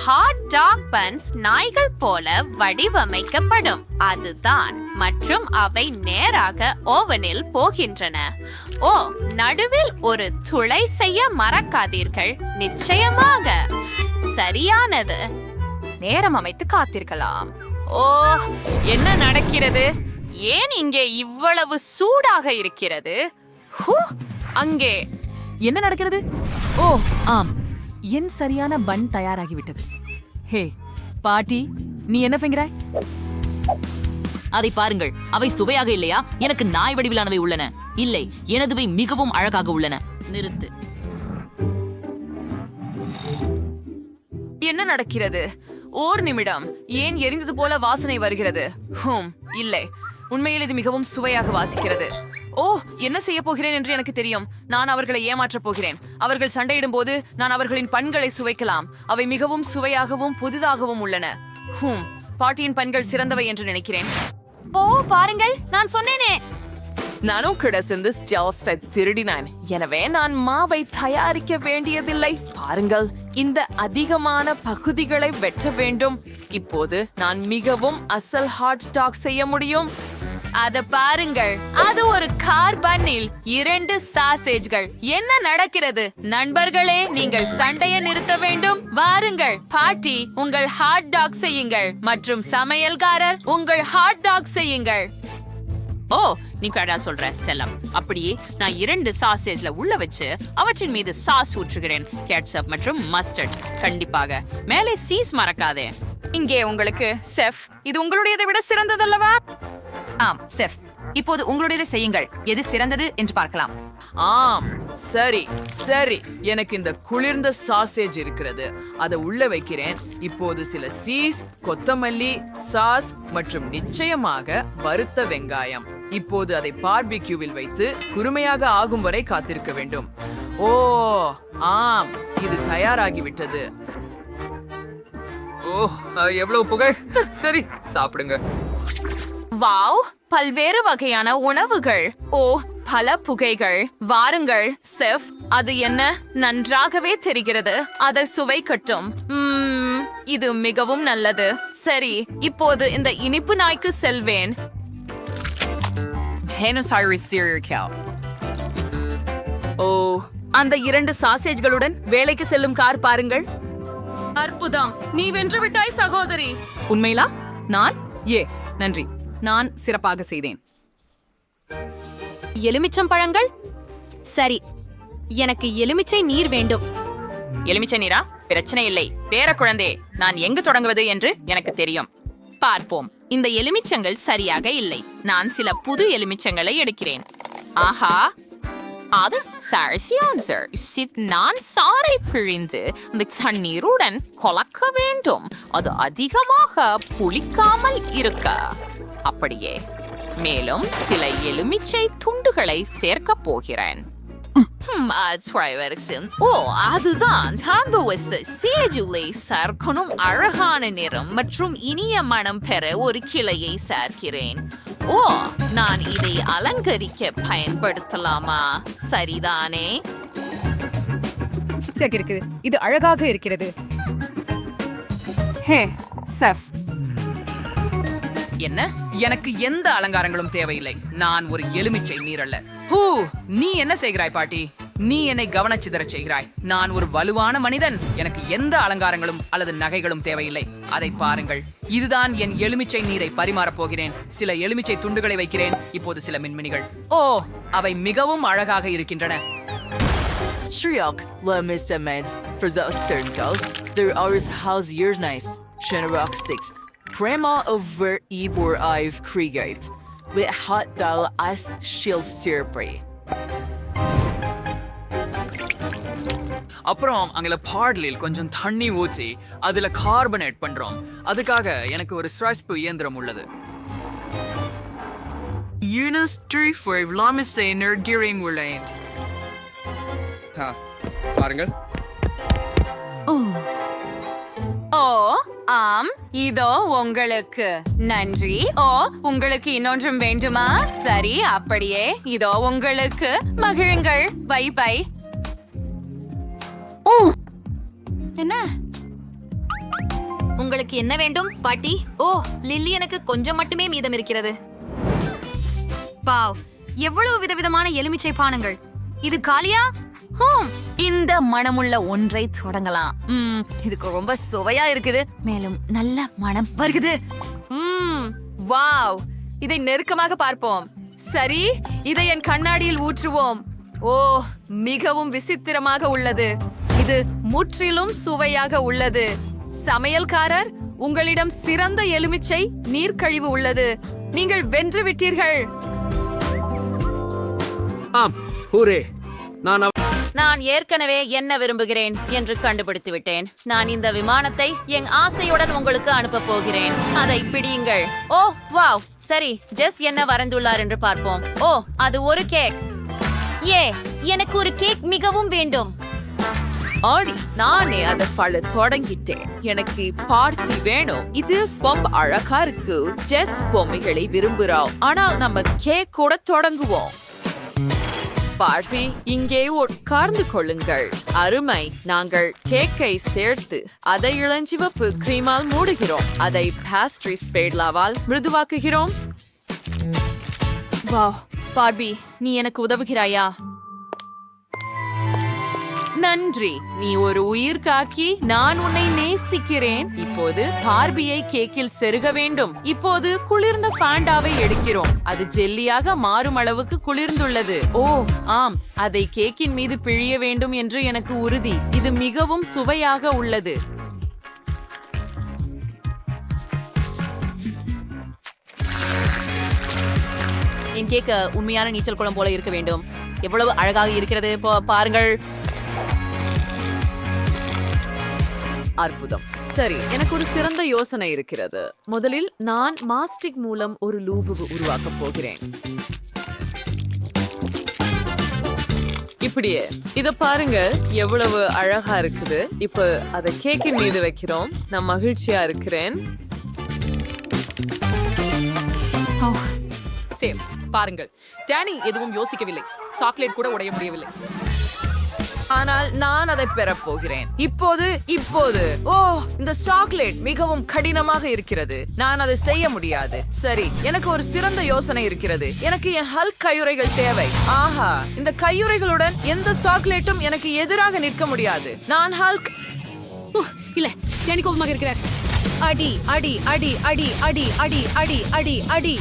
ஹாட் டாக் பன்ஸ் நாய்கள் போல வடிவமைக்கப்படும். அதுதான். மற்றும் அவை நேராக ஓவனில் போகின்றன. ஓ, நடுவில் ஒரு துளை செய்ய மறக்காதீர்கள். நிச்சயமாக சரியானது. நேரம் அமைத்து காத்திருக்கலாம். ஓ, என்ன நடக்கிறது? ஏன் இங்கே இவ்வளவு சூடாக இருக்கிறது? அங்கே என்ன நடக்கிறது? ஓ ஆம், என் சரியான பன் தயாராகிவிட்டது. ஹே பாட்டி, நீ என்ன செய்கிறாய்? அதை பாருங்கள், அவை சுவையாக இல்லையா? எனக்கு நாய் வடிவிலானவை உள்ளன. இல்லை, எனதுவை மிகவும் அழகாக உள்ளன. நிறுத்து. என்ன நடக்கிறது? ஓர் நிமிடம். ஏன் எரிந்தது போல வாசனை வருகிறது? இல்லை, உண்மையில் இது மிகவும் சுவையாக வாசிக்கிறது. ஓ, என்ன செய்ய போகிறேன் என்று எனக்கு தெரியும். நான் அவர்களை ஏமாற்றப் போகிறேன். அவர்கள் சண்டையிடும் போது நான் அவர்களின் பண்களை சுவைக்கலாம். அவை மிகவும் சுவையாகவும் புதிதாகவும் உள்ளன. பாட்டியின் பண்கள் சிறந்தவை என்று நினைக்கிறேன். ஓ, பாருங்கள், நான் சொன்னேனே. நானும் கூட சேர்ந்து ஸ்டெல்ஸ்டை திருடினேன். எனவே நான் மாவை தயாரிக்க வேண்டியதில்லை. பாருங்கள், இந்த அதிகமான பகுதிகளை வெட்ட வேண்டும். இப்போது நான் மிகவும் அசல் ஹாட் டாக் செய்ய முடியும். அத பாருங்கள், அது ஒரு கார் பன்னில் 2 சாசேஜ்கள். என்ன நடக்கிறது நண்பர்களே? நீங்கள் சண்டையை நிறுத்த வேண்டும். வாருங்கள், பாட்டி உங்கள் ஹாட் டாக் செய்யுங்கள் மற்றும் சமையல்காரர் உங்கள் ஹாட் டாக் செய்யுங்கள். ஓ, நீ கடா சொல்ற செல்லம். அப்படியே நான் 2 சாசேஜ்ல உள்ள வச்சு அவற்றின் மீது சாஸ் ஊற்றுகிறேன். கேட்சப் மற்றும் மஸ்டர்ட். கண்டிப்பாக மேலே சீஸ் மறக்காதே. இங்கே உங்களுக்கு செஃப். இது உங்களுடையதை விட சிறந்ததல்லவா? ஆம் செஃப், இப்போது உங்களுடையதை செய்யுங்கள். எது சிறந்தது என்று பார்க்கலாம். ஆம், சரி சரி. எனக்கு இந்த குளிர்ந்த சாசேஜ் இருக்கிறது. அதை உள்ள வைக்கிறேன். இப்போது சில சீஸ், கொத்தமல்லி, சாஸ் மற்றும் நிச்சயமாக வறுத்த வெங்காயம். இப்போது அதை பார்பிக்யூவில் வைத்து குறுமையாக ஆகும் வரை காத்திருக்க வேண்டும். ஓ ஆம், இது தயாராகிவிட்டது. ஓ, எவ்வளவு புகை. சரி, சாப்பிடுங்க. வாவ், பல்வேறு வகையான உணவுகள். ஓ, பல புகைகள். வாருங்கள் செஃப், அது என்ன? நன்றாகவே தெரிகிறது. அதை சுவைக்கட்டும். இது மிகவும் நல்லது. சரி, இப்போது இந்த இனிப்பு நாய்க்கு செல்வேன். ஓ, அந்த 2 சாசேஜ்களுடன் வேலைக்கு செல்லும் கார் பாருங்கள். அற்புதம், நீ வென்று விட்டாய் சகோதரி. உண்மையிலா? நான் நன்றி, நான் சிறப்பாக செய்தேன். எலுமிச்சம் பழங்கள். சரி, எனக்கு எலுமிச்சை நீர் வேண்டும். எலுமிச்சை நீரா? பிரச்சனை இல்லை பேர குழந்தை. நான் எங்கு தொடங்குவது என்று எனக்கு தெரியும். பார்ப்போம். இந்த எலுமிச்சங்கள் சரியாக இல்லை. நான் சில புது எலுமிச்சங்களை எடுக்கிறேன். ஆஹா, அது நான் சாறை பிழிந்து இந்த தண்ணீருடன் கலக்க வேண்டும். அது அதிகமாக புளிக்காமல் இருக்க. அப்படியே மேலும் சில எலுமிச்சை துண்டுகளை சேர்க்க போகிறேன். ஓ, அதுதான் சேஜுலை சேர்க்கணும். அழகான நிறம் மற்றும் இனிய மனம் பெற ஒரு கிளையை சேர்க்கிறேன். ஓ, நான் இதை அலங்கரிக்க பயன்படுத்தலாமா? சரிதானே? இது அழகாக இருக்கிறது. ஹே செஃப், என்ன? எனக்கு எந்த அலங்காரங்களும் தேவையில்லை. நான் ஒரு எலுமிச்சை நீரல்ல. நீ என்ன செய்கிறாய் பாட்டி? நீ என்னை கவனச்சிதறச் செய்கிறாய். நான் ஒரு வலுவான மனிதன். எனக்கு எந்த அலங்காரங்களும் அல்லது நகைகளும் தேவையில்லை. அதை பாருங்கள், இதுதான் என் எலுமிச்சை நீரை பரிமாறப் போகிறேன். சில எலுமிச்சை துண்டுகளை வைக்கிறேன். இப்போது சில மின்மினிகள். ஓ, அவை மிகவும் அழகாக இருக்கின்றன. Shriok, let me submit for those circles. There are house years nice. Shenrock 6. Prema over Ibor I've created. With hot dal as shield sirpri. அப்புறம் அங்கே பாடலில் கொஞ்சம் தண்ணி ஊற்றி அதுல கார்பனேட் பண்றோம். அதுக்காக எனக்கு ஒரு ஸ்ரஸ்பு இயந்திரம் உள்ளது. பாருங்கள். ஓ ஆம், இதோ உங்களுக்கு. நன்றி. ஓ, உங்களுக்கு இன்னொன்றும் வேண்டுமா? சரி, அப்படியே இதோ உங்களுக்கு. மகிழுங்கள். Bye bye. என்ன உங்களுக்கு என்ன வேண்டும் பாட்டி? ஓ, லில்லி, எனக்கு கொஞ்சம் மட்டுமே மீதம் இருக்கிறது. வாவ், எவ்வளவு விதவிதமான எலுமிச்சை பானங்கள். இது காலியா? இந்த மனமுள்ள ஒன்றை தொடங்கலாம். இதுக்கு ரொம்ப சுவையா இருக்குது, மேலும் நல்ல மனம் வருகிறது. வாவ், இதை நெருக்கமாக பார்ப்போம். சரி, இதை என் கண்ணாடியில் ஊற்றுவோம். ஓ, மிகவும் விசித்திரமாக உள்ளது. இது முற்றிலும் சுவையாக உள்ளது. சமையல்காரர், உங்களிடம் சிறந்த எலுமிச்சை நீர்க்கழிவு உள்ளது. நீங்கள் வென்று விட்டீர்கள். ஆம், ஹூரே. நான் ஏற்கனவே என்ன விரும்புகிறேன் என்று கண்டுபிடித்து விட்டேன். நான் இந்த விமானத்தை என் ஆசையுடன் உங்களுக்கு அனுப்ப போகிறேன். அதை பிடியுங்கள். ஓ வாவ், சரி, ஜெஸ் என்ன வரைந்துள்ளார் என்று பார்ப்போம். ஓ, அது ஒரு கேக். எனக்கு ஒரு கேக் மிகவும் வேண்டும். ஆடி, நானே அதை தொடங்கிட்டேன். எனக்கு பார்ட்டி வேணும். இது ரொம்ப அழகா இருக்கு. ஜெஸ் பொம்மைகளை விரும்புகிறோம், ஆனால் நம்ம கேக் கூட தொடங்குவோம். பார்ட்டி, இங்கே உட்கார்ந்து கொள்ளுங்கள். அருமை. நாங்கள் கேக்கை சேர்த்து அதை இளஞ்சிவப்பு கிரீமால் மூடுகிறோம். அதை பேஸ்ட்ரி ஸ்பேட்லாவால் மிருதுவாக்குகிறோம். வா பார்பி, நீ எனக்கு உதவுகிறாயா? நன்றி, நீ ஒரு உயிர் காக்கி. நான் உன்னை நேசிக்கிறேன். இப்போது பார்பியை கேக்கில் செருக வேண்டும். இப்போது குளிர்ந்த பாண்டாவை எடுக்கிறோம். அது ஜெல்லியாக மாறும் அளவுக்கு குளிர்ந்துள்ளது. ஓ ஆம், அதை கேக்கின் மீது பிழிய வேண்டும் என்று எனக்கு உறுதி. இது மிகவும் சுவையாக உள்ளது. என் கேக் உண்மையான நீச்சல் குளம் போல இருக்க வேண்டும். எவ்வளவு அழகாக இருக்கிறது பாருங்கள். அற்புதம். சரி, எனக்கு ஒரு சிறந்த யோசனை இருக்கிறது. முதலில் நான் மாஸ்டிக் மூலம் ஒரு லூபு உருவாக்க போகிறேன். இப்படியே இத பாருங்க, எவ்வளவு அழகா இருக்குது. இப்ப அதை கேக்கின் மீது வைக்கிறோம். நான் மகிழ்ச்சியா இருக்கிறேன். சேம், பாருங்கள், டேனி எதுவும் யோசிக்கவில்லை. சாக்லேட் கூட உடைய முடியவில்லை. ஆனால் நான் அதை பெறப் போகிறேன். இப்போது ஓ, இந்த சாக்லேட் மிகவும் கடினமாக இருக்கிறது. நான் அதை செய்ய முடியாது. சரி, எனக்கு ஒரு சிறந்த யோசனை இருக்கிறது. எனக்கு என் ஹல்க் கையுறைகள் தேவை. ஆஹா, இந்த கையுறைகளுடன் எந்த சாக்லேட்டும் எனக்கு எதிராக நிற்க முடியாது. நான் ஹல்க் இல்ல, டேனி கோபமாக இருக்கிறார். அடி அடி அடி அடி அடி அடி அடி அடி அடி.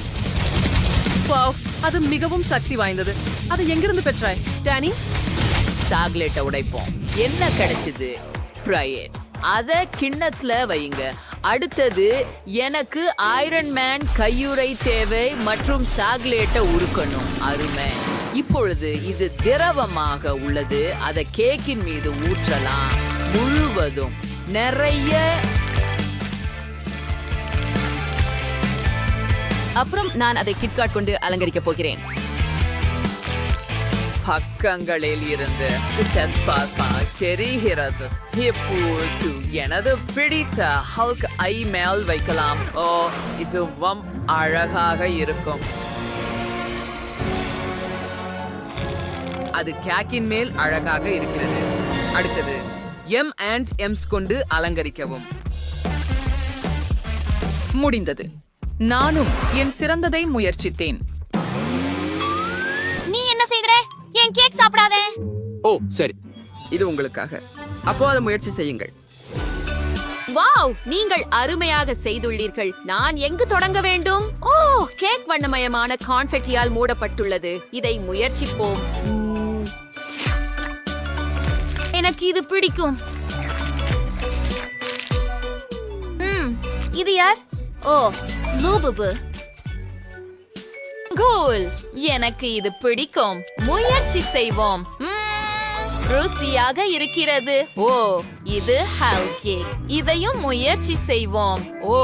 அது மிகவும் சக்தி வாய்ந்தது. அதை எங்கிருந்து பெற்றாய் டேனி? சாக்லேட்டை உடைப்போம். என்ன கிடைச்சது? ப்ரையட். அத கிண்ணத்துல வையுங்க. அடுத்தது, எனக்கு ஐரன் மேன் கையுறை தேவை மற்றும் சாக்லேட்டை உருக்கணும். அருமை. இப்பொழுது இது திரவமாக உள்ளது. அதை கேக்கின் மீது ஊற்றலாம். முழுவதும் நிறைய. அப்புறம் நான் அதை கிட்காட் கொண்டு அலங்கரிக்க போகிறேன். பக்கங்களில் இருந்து தெரிகிறது. இப்போது எனது பிடித்த ஹல்க் ஐ மேல் வைக்கலாம். ஓ, இதுவும் அழகாக இருக்கும். அது கேக்கின் மேல் அழகாக இருக்கிறது. அடுத்தது, M&M's கொண்டு அலங்கரிக்கவும். முடிந்தது. நானும் என் சிறந்ததை முயற்சித்தேன். நீ என்ன செய்கிற? என் கேக் சாப்பிடாதே. ஓ சரி, இது உங்களுக்காக. அப்போ அதை முயற்சி செய்யுங்கள். வாவ், நீங்கள் அருமையாக செய்துள்ளீர்கள். நான் எங்கு தொடங்க வேண்டும்? ஓ, கேக் வண்ணமயமான கான்ஃபெட்டியால் மூடப்பட்டுள்ளது. இதை முயற்சிப்போம். எனக்கு இது பிடிக்கும். இது யார்? ஓ, லூபுபு. கூல், எனக்கு இது பிடிக்கும். முயற்சி செய்வோம். ருசியாக இருக்கிறது. ஓ, இது ஹல் கேக். இதையும் முயற்சி செய்வோம். ஓ,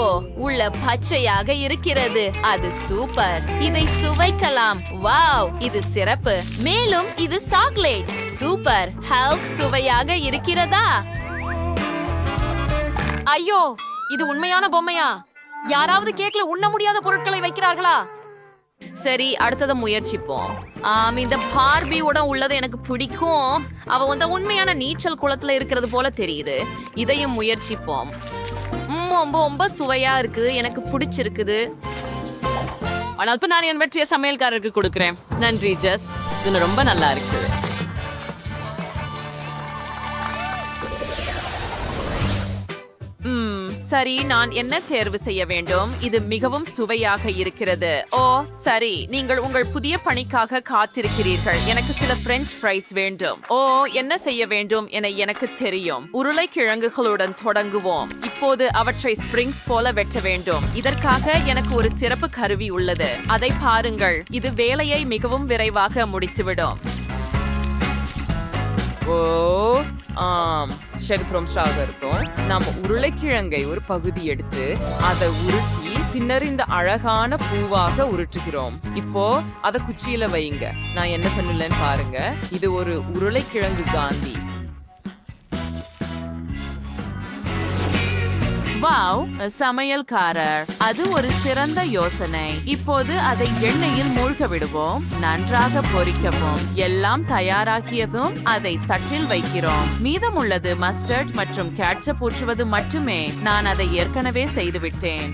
உள்ள பச்சையாக இருக்கிறது. அது சூப்பர். இதை சுவைக்கலாம். வாவ், இது சிறப்பு. மேலும் இது சாக்லேட். சூப்பர். ஹல்க் சுவையாக இருக்கிறதா? ஐயோ, இது உண்மையான பொம்மையா? யாராவது கேக்ல உண்ண முடியாத பொருட்களை வைக்கிறார்களா? சரி, அடுத்ததை முயற்சிப்போம். இந்த பார்பியோட உள்ளது எனக்கு பிடிக்கும். அவ உண்மையான நீச்சல் குளத்துல இருக்கிறது போல தெரியுது. இதையும் முயற்சிப்போம். ரொம்ப ரொம்ப சுவையா இருக்குது. எனக்கு பிடிச்சிருக்குது. ஆனால் இப்ப நான் என் வெற்றிய சமையல்காரருக்கு கொடுக்கிறேன். நன்றி ஜஸ், இது ரொம்ப நல்லா இருக்கு. சரி, நான் என்ன தேர்வு செய்ய வேண்டும்? இது மிகவும் சுவையாக இருக்கிறது. ஓ சரி, நீங்கள் உங்கள் புதிய பணிக்காக காத்திருக்கிறீர்கள். எனக்கு சில பிரெஞ்ச் ஃப்ரைஸ் வேண்டும். ஓ, என்ன செய்ய வேண்டும் என எனக்கு தெரியும். உருளைக்கிழங்குகளுடன் தொடங்குவோம். இப்போது அவற்றை ஸ்பிரிங்ஸ் போல வெட்ட வேண்டும். இதற்காக எனக்கு ஒரு சிறப்பு கருவி உள்ளது. அதை பாருங்கள். இது வேலையை மிகவும் விரைவாக முடித்துவிடும். ஓ ஷெல்ப்ரோம்ஸாக இருக்கும். நம்ம உருளைக்கிழங்கை ஒரு பகுதி எடுத்து அதை உருட்டி பின்னர் இந்த அழகான பூவாக உருட்டுகிறோம். இப்போ அதை குச்சியில வைங்க. நான் என்ன பண்ணலன்னு பாருங்க. இது ஒரு உருளைக்கிழங்கு காந்தி. வாவ், சமையல்காரர், அது ஒரு சிறந்த யோசனை. இப்போது அதை எண்ணெயில் மூழ்க விடுவோம். நன்றாக பொரிக்கவும். எல்லாம் தயாராகியதும் அதை தட்டில் வைக்கிறோம். மீதமுள்ளது மஸ்டர்ட் மற்றும் கேட்சப் ஊற்றுவது மட்டுமே. நான் அதை ஏற்கனவே செய்துவிட்டேன்.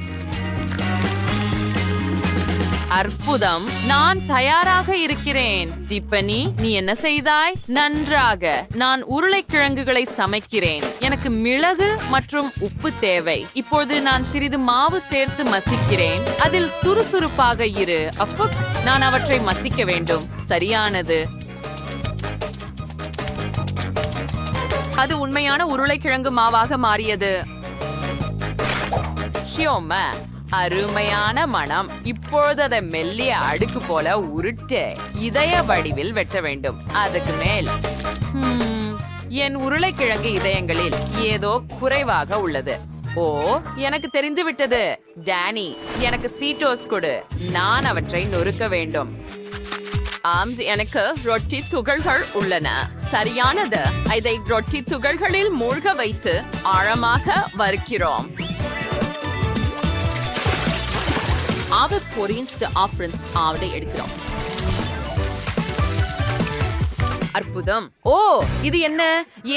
அற்புதம், நான் தயாராக இருக்கிறேன். டிப்பனி, நீ என்ன செய்தாய்? நன்றாக. நான் உருளைக்கிழங்குகளை சமைக்கிறேன். எனக்கு மிளகு மற்றும் உப்பு தேவை. இப்போது நான் சிறிது மாவு சேர்த்து மசிக்கிறேன். அதில் சுறுசுறுப்பாக இரு. அஃபக், நான் அவற்றை மசிக்க வேண்டும். சரியானது. அது உண்மையான உருளைக்கிழங்கு மாவாக மாறியது. ஷியோமா, அருமையான மனம். இப்பொழுது அதை மெல்லிய அடுக்கு போல உருட்டு இதய வடிவில் வெட்ட வேண்டும். அதுக்கு மேல் என் உருளைக்கிழங்கு இதயங்களில் ஏதோ குறைவாக உள்ளது. ஓ, எனக்கு தெரிந்து விட்டது. டானி, எனக்கு சீட்டோஸ் கொடு. நான் அவற்றை நொறுக்க வேண்டும். எனக்கு ரொட்டி துகள்கள் உள்ளன. சரியானது. இதை ரொட்டி துகள்களில் மூழ்க வைத்து ஆழமாக வறுக்கிறோம். ஆவடை எடுக்கிறோம். அற்புதம். ஓ, இது என்ன?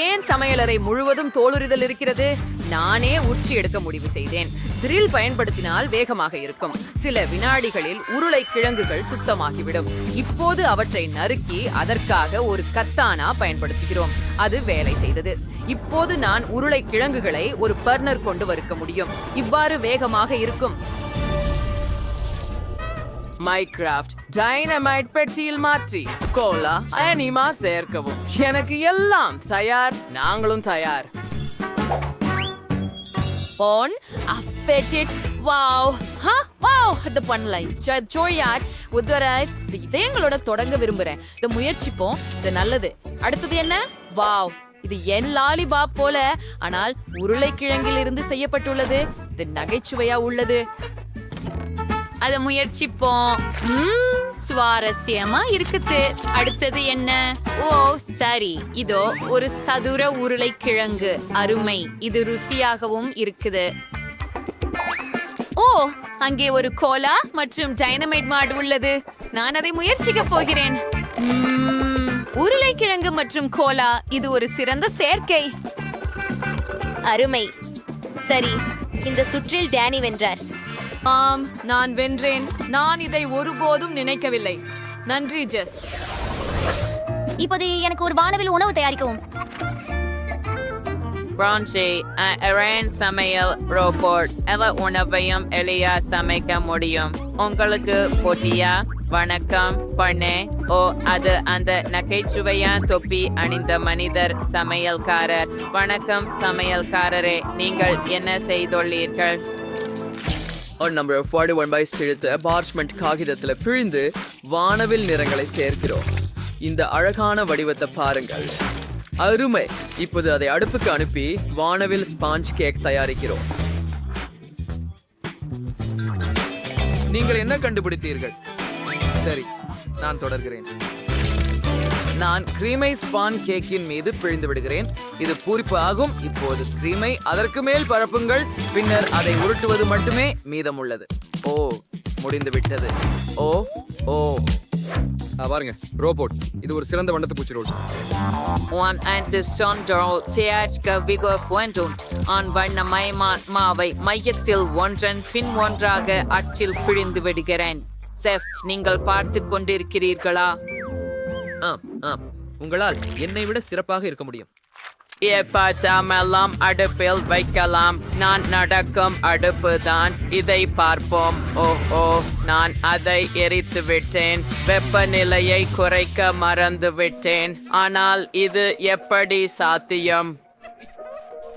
ஏன் சமையலறை முழுவதும் தோலுரிதல் இருக்கிறது? நானே உற்றி எடுக்க முடிவு செய்தேன். ட்ரில் பயன்படுத்தினால் வேகமாக இருக்கும். சில வினாடிகளில் உருளைக்கிழங்குகள் சுத்தமாகிவிடும். இப்போது அவற்றை நறுக்கி அதற்காக ஒரு கத்தானா பயன்படுத்துகிறோம். அது வேலை செய்தது. இப்போது நான் உருளைக்கிழங்குகளை ஒரு பர்னர் கொண்டு வறுக்க முடியும். இவ்வாறு வேகமாக இருக்கும். மைக்ராஃப்ட் டைனமைட் பெட்டியில் மாற்றி கோலா அனிமா சேர்க்கவும். எனக்கு எல்லாம் தயார். நாங்களும் தயார். on appetite. Wow. அது பண்ணல. ஜோயாட் உதரைஸ் இதயங்களோட தொடங்க விரும்புறேன். இதை முயற்சிப்போம். இது நல்லது. அடுத்தது என்ன? வாவ், இது என் லாலிபாப் போல, ஆனால் உருளைக்கிழங்கில் இருந்து செய்யப்பட்டுள்ளது. இது நகைச்சுவையா உள்ளது. அதை முயற்சிப்போம். சுவாரஸ்யமா இருக்குது. அடுத்தது என்ன? ஓ சரி, இதோ ஒரு சதுர உருளைக்கிழங்கு. அருமை. இது ருசியாகவும் இருக்குது. ஓ, அங்கே ஒரு கோலா மற்றும் டைனமைட் மாடு உள்ளது. நான் அதை முயற்சிக்க போகிறேன். உருளைக்கிழங்கு மற்றும் கோலா, இது ஒரு சிறந்த சேர்க்கை. அருமை. சரி, இந்த சுற்றில் டேனி வென்றார். ஆம், நான் வென்றேன். நான் இதை ஒருபோதும் நினைக்கவில்லை. நன்றி ஜெஸ். இப்போது எனக்கு ஒரு வானவில் உணவு தயாரிக்கவும். பிரான்சி, சமையல் ரோபோட் எவ உணவையும் எளியா சமைக்க முடியும். உங்களுக்கு போட்டியா? வணக்கம் பண்ணே. ஓ, அது அந்த நகைச்சுவையான தொப்பி அணிந்த மனிதர் சமையல்காரர். வணக்கம் சமையல்காரரே, நீங்கள் என்ன செய்துள்ளீர்கள்? நம்பர் 41 எடுத்து பார்ச்மெண்ட் காகிதத்துல பிழிந்து வானவில் நிறங்களை சேர்க்கிறோம். இந்த அழகான வடிவத்தை பாருங்கள். அருமை. இப்போது அதை அடுப்புக்கு அனுப்பி வானவில் ஸ்பாஞ்ச் கேக் தயாரிக்கிறோம். நீங்கள் என்ன கண்டுபிடித்தீர்கள்? சரி, நான் தொடர்கிறேன். நான் கிரீமை ஸ்பான் கேக்கின் மீது பிழிந்து விடுகிறேன். இது பூரிப்பு ஆகும். இப்போது கிரீமை அதற்கு மேல் பரப்புங்கள். பின்னர் அதை உருட்டுவது மட்டுமே மீதமுள்ளது. ஓ, முடிந்து விட்டது. ஓ ஓ பாருங்க, ரோபோட். இது ஒரு சிறந்த வண்ணத்து பூச்சி roll. One and the Sondor தேயாட்க விகோப் வேண்டும். ஆன் வண்ணமயமான மாவை மையத்தில் ஒன்றன் பின் ஒன்றாக அச்சில் பிழிந்து விடுகிறேன். செஃப், நீங்கள் பார்த்து கொண்டிருக்கிறீர்களா? ஆம் ஆம், உங்களால் என்னை விட சிறப்பாக இருக்க முடியும். எப்பெல்லாம் அடுப்பில் வைக்கலாம். நான் நடக்கும் அடுப்பு தான். இதை பார்ப்போம். ஓஹோ, நான் அதை எரித்து விட்டேன். வெப்பநிலையை குறைக்க மறந்து விட்டேன். ஆனால் இது எப்படி சாத்தியம்?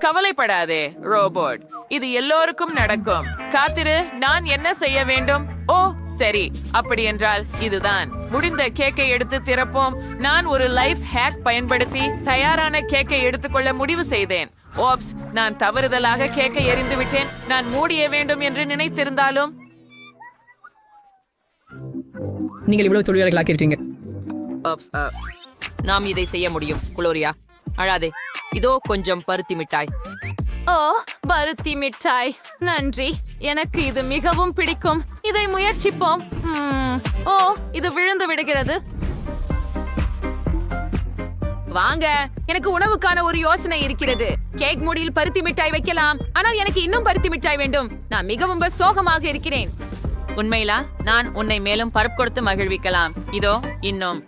கவலைப்படாதே ரோபோட், இது எல்லோருக்கும் நடக்கும். காத்திரு, நான் என்ன செய்ய வேண்டும்? ஓ சரி, அப்படி என்றால் இதுதான். முடிந்த கேக்கை எடுத்து திறப்போம். நான் ஒரு லைஃப் ஹேக் பயன்படுத்தி தயாரான கேக்கை எடுத்துக்கொள்ள முடிவு செய்தேன். ஓப்ஸ், நான் தவறுதலாக கேக்கை எறிந்து விட்டேன். நான் மூடிய வேண்டும் என்று நினைத்திருந்தாலும். நீங்கள் இவ்வளவு தொழிலாளர்களாக இருக்கீங்க. நாம் இதை செய்ய முடியும். குளோரியா, அழாதே. இதோ கொஞ்சம் பருத்தி மிட்டாய். ஓ, பருத்தி மிட்டாய், நன்றி. எனக்கு இது மிகவும் பிடிக்கும். இதை முயற்சிப்போம். ஓ, இது விழுந்து விடுகிறது. வாங்க, எனக்கு உணவுக்கான ஒரு யோசனை இருக்கிறது. கேக் மூடியில் பருத்தி மிட்டாய் வைக்கலாம். ஆனால் எனக்கு இன்னும் பருத்தி மிட்டாய் வேண்டும். நான் மிகவும் சோகமாக இருக்கிறேன். உண்மையிலா? நான் உன்னை மேலும் பருப்பு கொடுத்து மகிழ்விக்கலாம். இதோ இன்னும்.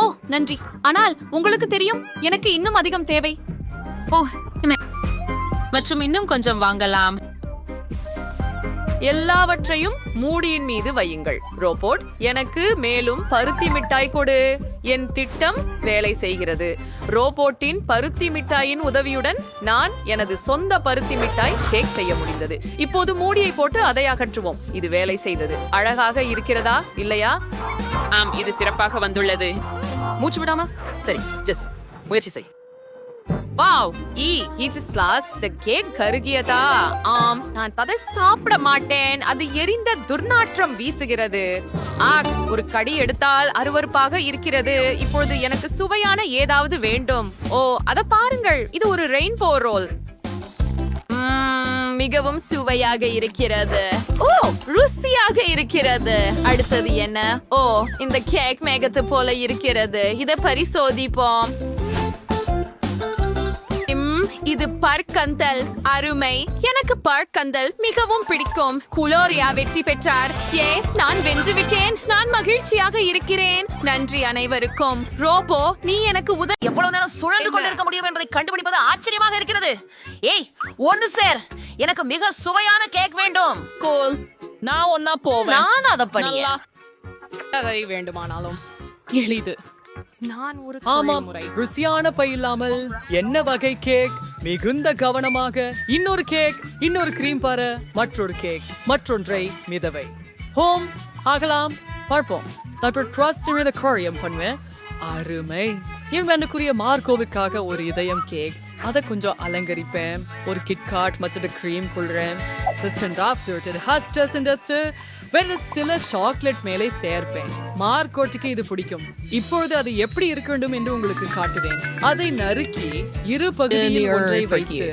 ஓ நன்றி. ஆனால் உங்களுக்கு தெரியும், எனக்கு இன்னும் அதிகம் தேவை. ஓ, மற்றும் இன்னும் கொஞ்சம் வாங்கலாம். எல்லாவற்றையும் மூடியின் மீது வையுங்கள். ரோபோட், எனக்கு மேலும் பருத்தி மிட்டாய் கொடு. என் திட்டம் வேலை செய்கிறது. ரோபோட்டின் பருத்தி மிட்டாயின் உதவியுடன் நான் எனது சொந்த பருத்தி மிட்டாய் கேக் செய்ய முடிந்தது. இப்போது மூடியை போட்டு அதை அகற்றுவோம். இது வேலை செய்தது. அழகாக இருக்கிறதா இல்லையா? ஆம், இது சிறப்பாக வந்துள்ளது. மூச்சு விடாம. சரி, ஜெஸ், முயற்சி செய். வாவ், the கேக் கருகியதா? ஆம், நான் அதை சாப்பிட மாட்டேன். அது எரிந்த துர்நாற்றம் வீசுகிறது. ஒரு கடி எடுத்தால் அருவருப்பாக இருக்கிறது. இப்பொழுது எனக்கு சுவையான ஏதாவது வேண்டும். ஓ, அத பாருங்கள், இது ஒரு ரெயின்போ ரோல். மிகவும் சுவையாக இருக்கிறது. ஓ, ருசியாக இருக்கிறது. அடுத்தது என்ன? ஓ, இந்த கேக் மேகத்து போல இருக்கிறது. இதை பரிசோதிப்போம். இது பர்க்கந்தல். அருமை. எனக்கு பர்க்கந்தல் மிகவும் பிடிக்கும். குளோரியா வெற்றி பெற்றார். நான் வென்று விட்டேன். நான் மகிழ்ச்சியாக இருக்கிறேன். நன்றி அனைவருக்கும். ரோபோ, நீ எனக்கு எவ்வளவு நேரம் சுழன்று கொண்டிருக்க முடியும் என்பதை கண்டுபிடிப்பது ஆச்சரியமாக இருக்கிறது. ஏய், ஒன்னு சேர். எனக்கு மிக சுவையான கேக் வேண்டும். கோல், நான் ஒன்னா போவேன். நான் அதை பண்ணிய அதை வேண்டுமானாலும் எளிது. நான் ஒரு ஆமாம், ருசியான பை இல்லாமல் என்ன வகை கேக்? மிகுந்த கவனமாக. இன்னொரு கேக், இன்னொரு கிரீம் பாரு, மற்றொரு கேக், மற்றொன்றை மிதவை. ஹோம் ஆகலாம். பார்ப்போம். அப்புறம் ட்ரஸ்ட் மீது கோரியம் பண்ணுவேன். அருமை. என் வேண்டுக்குரிய மார்க்கோவுக்காக ஒரு இதயம் கேக். அதை கொஞ்சம் அலங்கரிப்பேன். ஒரு கிட்காட் மற்ற கிரீம் கொள்றேன். சில சாக்லேட் மேலே சேர்ப்பேன். மார்க்கோட்டுக்கு இது பிடிக்கும். இப்பொழுது அது எப்படி இருக்க வேண்டும் என்று உங்களுக்கு காட்டுவேன். அதை நறுக்கி இரு பகுதியில் ஒன்றை வைத்து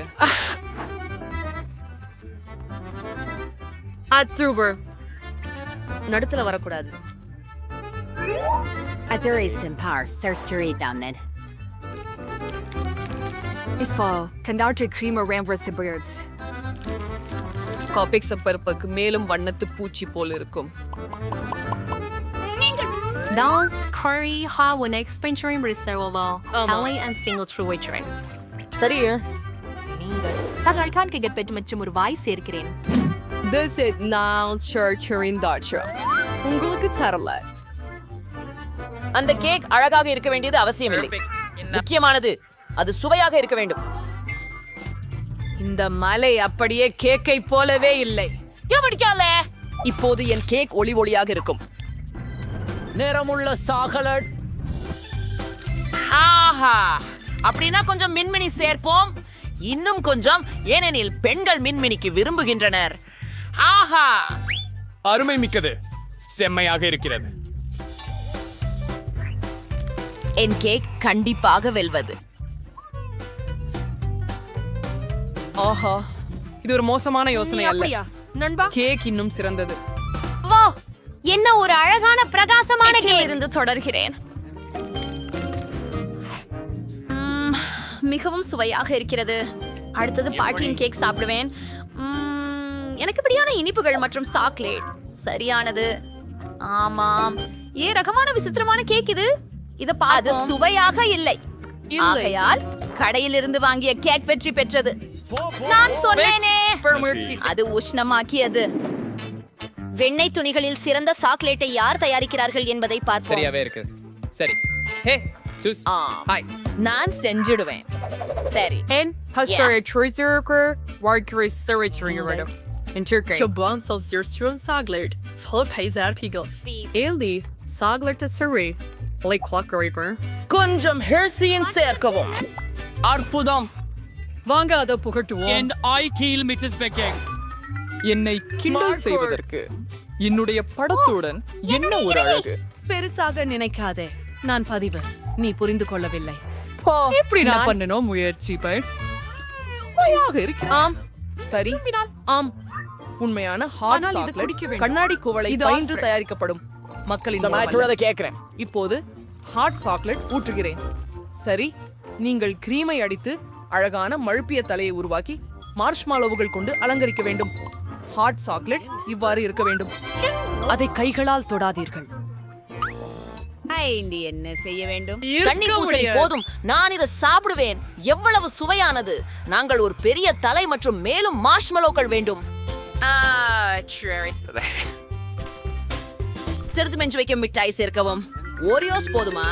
நடுத்துல வரக்கூடாது. காபிக்ஸ் பருப்புக்கு மேலும் வண்ணத்து பூச்சி போல் இருக்கும். சரி, மற்றும் ஒரு வாய் சேர்க்கிறேன். உங்களுக்கு தரல. அந்த கேக் அழகாக இருக்க வேண்டியது அவசியமில்லை. முக்கியமானது அது சுவையாக இருக்க வேண்டும். இந்த மலை அப்படியே கேக்கை போலவே இல்லை. இப்போது என் கேக் ஒளி ஒளியாக இருக்கும். நிறமுள்ள சாக்லேட். ஆஹா, அப்படின்னா கொஞ்சம் மின்மினி சேர்ப்போம். இன்னும் கொஞ்சம், ஏனெனில் பெண்கள் மின்மினிக்கு விரும்புகின்றனர். ஆஹா, அருமை மிக்கது, செம்மையாக இருக்கிறது. என் கேக் கண்டிப்பாக வெல்வது. ஆஹா, இது ஒரு மோசமான யோசனை அல்ல. நண்பா, கேக் இன்னும் சிறந்தது. வா, என்ன ஒரு அழகான பிரகாசமான கேக். இருந்து தொடர்கிறேன். மிகவும் சுவையாக இருக்கிறது. அடுத்தது பாட்டியின் கேக் சாப்பிடுவேன். எனக்கு பிடியான இனிப்புகள் மற்றும் சாக்லேட். சரியானது. ஆமாம், ரகமான விசித்திரமான கேக் இது. இத அது சுவையாக இல்லை. ஆகையால் கடையிலிருந்து வாங்கிய கேக் வெற்றி பெற்றது. நான் சொன்னேனே, அது உஷ்ணமாக்கியது. வெண்ணெய் துணிகளில் சிறந்த சாக்லேட்டை யார் தயாரிக்கிறார்கள் என்பதை பார்ப்போம். சரியாவே இருக்கு. சரி. ஹே சுஸ், ஹாய். நான் செஞ்சிடுவேன். சரி. En hasar trutherker warker surgery in Turkey. Çoban sözcüğün saglet. Philip Hazar Pigel. Eli saglet suri. Like clockworker. கொஞ்சம் ஹெர்சியின் சேர்க்கவும். அற்புதம். வாங்க அதை புகட்டுவோம். And I kill Mrs. Becking. என்னை கிண்டல் செய்வதற்கு என்னுடைய படத்துடன் என்ன ஒரு அழகு. பெருசாக நினைக்காதே, நான் பதிவு. நீ புரிந்து கொள்ளவில்லை. எப்படி நான் பண்ணணும் முயற்சி பை. சுவையாக இருக்கு. ஆம், சரி. ஆம், உண்மையான ஹாட் சாக்லேட் கண்ணாடி குவளை பயின்று தயாரிக்கப்படும். மக்களின் கேக்குறேன். இப்போது ஹாட் சாக்லேட் ஊற்றுகிறேன். சரி, நீங்கள் கிரீமை அடித்து அழகான மழுப்பிய தலையை உருவாக்கி மார்ஷ்மாலோவுகள் கொண்டு அலங்கரிக்க வேண்டும். ஹாட் சாக்லேட் இவ்வாறு இருக்க வேண்டும். அதை கைகளால் தொடாதீர்கள். நீ என்ன செய்ய வேண்டும்? தண்ணீர் பூசணி போதும், நான் இதை சாப்பிடுவேன். எவ்வளவு சுவையானது. நாங்கள் ஒரு பெரிய தலை மற்றும் மேலும் மார்ஷ்மலோக்கள் வேண்டும். சிறுத்து மெஞ்சு வைக்கும் மிட்டாய் சேர்க்கவும். ஓரியோஸ் போதுமா?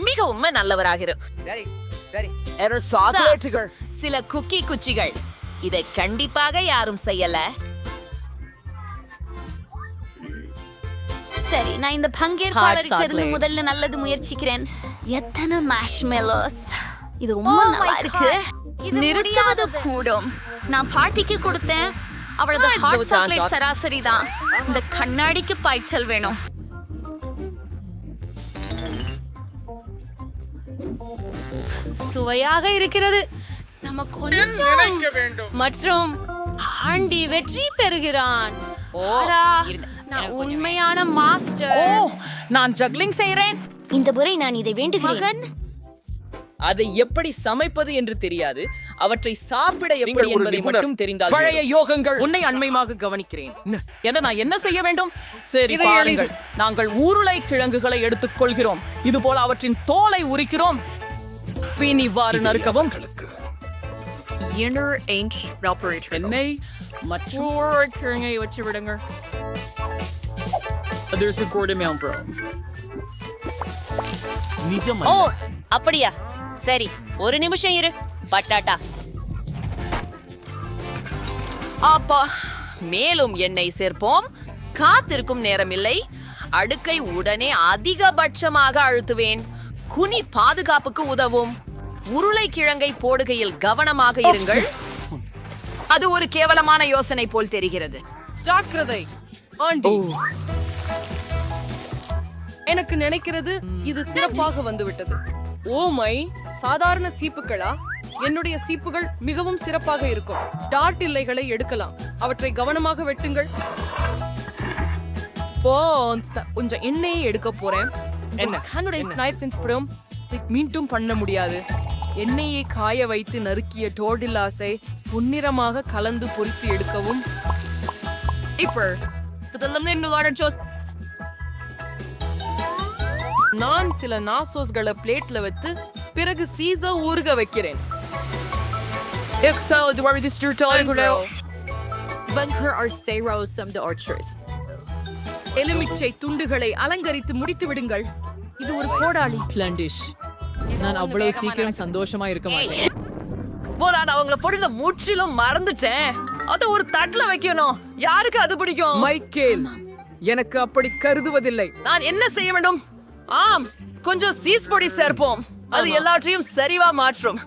மிகவும் நல்லவராகிரு. சில குக்கி குச்சிகள். இதை கண்டிப்பாக யாரும் செய்யல. சரி, நான் இந்த பங்கேற்பாளரிடமிருந்து முதல்ல நல்லது முயற்சிக்கிறேன். எத்தனை மார்ஷ்மெலோஸ். இது ரொம்ப நல்லா இருக்கு. நிறுத்தாது கூடும். நான் பாட்டிக்கு கொடுத்தேன். அவளது ஹாட் சாக்லேட் சராசரி தான். இந்த கண்ணாடிக்கு பாய்ச்சல் வேணும். சுவையாக இருக்கிறது. நம்ம கொஞ்சம் மற்றும் ஆண்டி வெற்றி பெறுகிறான். நான் உண்மையான மாஸ்டர். நான் ஜக்லிங் செய்றேன். இந்த முறை நான் இதை வேண்டுகிறேன். அதை எப்படி சமைப்பது என்று தெரியாது. அவற்றை சாப்பிட எப்படி என்பதை மட்டும் தெரிந்தால் பழைய யோகங்கள். உன்னை அண்மையாக கவனிக்கிறேன். நான் என்ன செய்ய வேண்டும்? சரி, பாருங்கள். நாங்கள் உருளை கிழங்குகளை எடுத்துக் கொள்கிறோம். இது போல அவற்றின் தோலை உரிக்கிறோம். பின் இவ்வாறு நறுக்கவும். Inner inch raparator. எண்ணெய் மற்றும் கிழங்கை வச்சு விடுங்க. There's a quarter mile, bro. ஓ, அப்படியா? சரி, ஒரு நிமிஷம் இரு. பட்டாட்டா. அப்பா, மேலும் எண்ணெய் சேர்ப்போம். காத்திருக்கும் நேரமில்லை. அடுக்கை உடனே அதிகபட்சமாக அழுத்துவேன். குனி பாதுகாப்புக்கு உதவும். உருளைக்கிழங்கை போடுகையில் கவனமாக இருங்கள். அது ஒரு கேவலமான யோசனை போல் தெரிகிறது. ஜாக்கிரதை ஆண்டி. எனக்கு நினைக்கிறது இது சிறப்பாக வந்துவிட்டது. ஓ மை, சாதாரண சீப்புகளா? என்னுடைய சீப்புகள் மிகவும் சிறப்பாக இருக்கும். டாட் இல்லைகளை எடுக்கலாம். அவற்றை கவனமாக வெட்டுங்கள். கொஞ்சம் எண்ணெயை எடுக்க போறேன். மீண்டும் பண்ண முடியாது. எண்ணெயை காய வைத்து நறுக்கிய டோர்டில்லாஸை பொன்னிறமாக கலந்து பொரித்து எடுக்கவும். நான் சில நாசோஸ்களை பிளேட்ல வைத்து பிறகு சீசர் ஊறுக வைக்கிறேன். எலுமிச்சை துண்டுகளை அலங்கரித்து முடித்து விடுங்கள். இது ஒரு கோடாளி. பிளண்டிஷ். நான் அவ்வளவு சீக்கிரம் சந்தோஷமா இருக்க மாட்டேன். நான் அவங்கள பொழுத முற்றிலும் மறந்துட்டேன். அத ஒரு தட்டுல வைக்கணும். யாருக்கு அது பிடிக்கும்? மைக்கேல், எனக்கு அப்படி கருதுவதில்லை. நான் என்ன செய்ய வேண்டும்? ஆம், கொஞ்சம் சீஸ் பொடி சேர்ப்போம். அது எல்லாற்றையும் சரிவா மாற்றும்.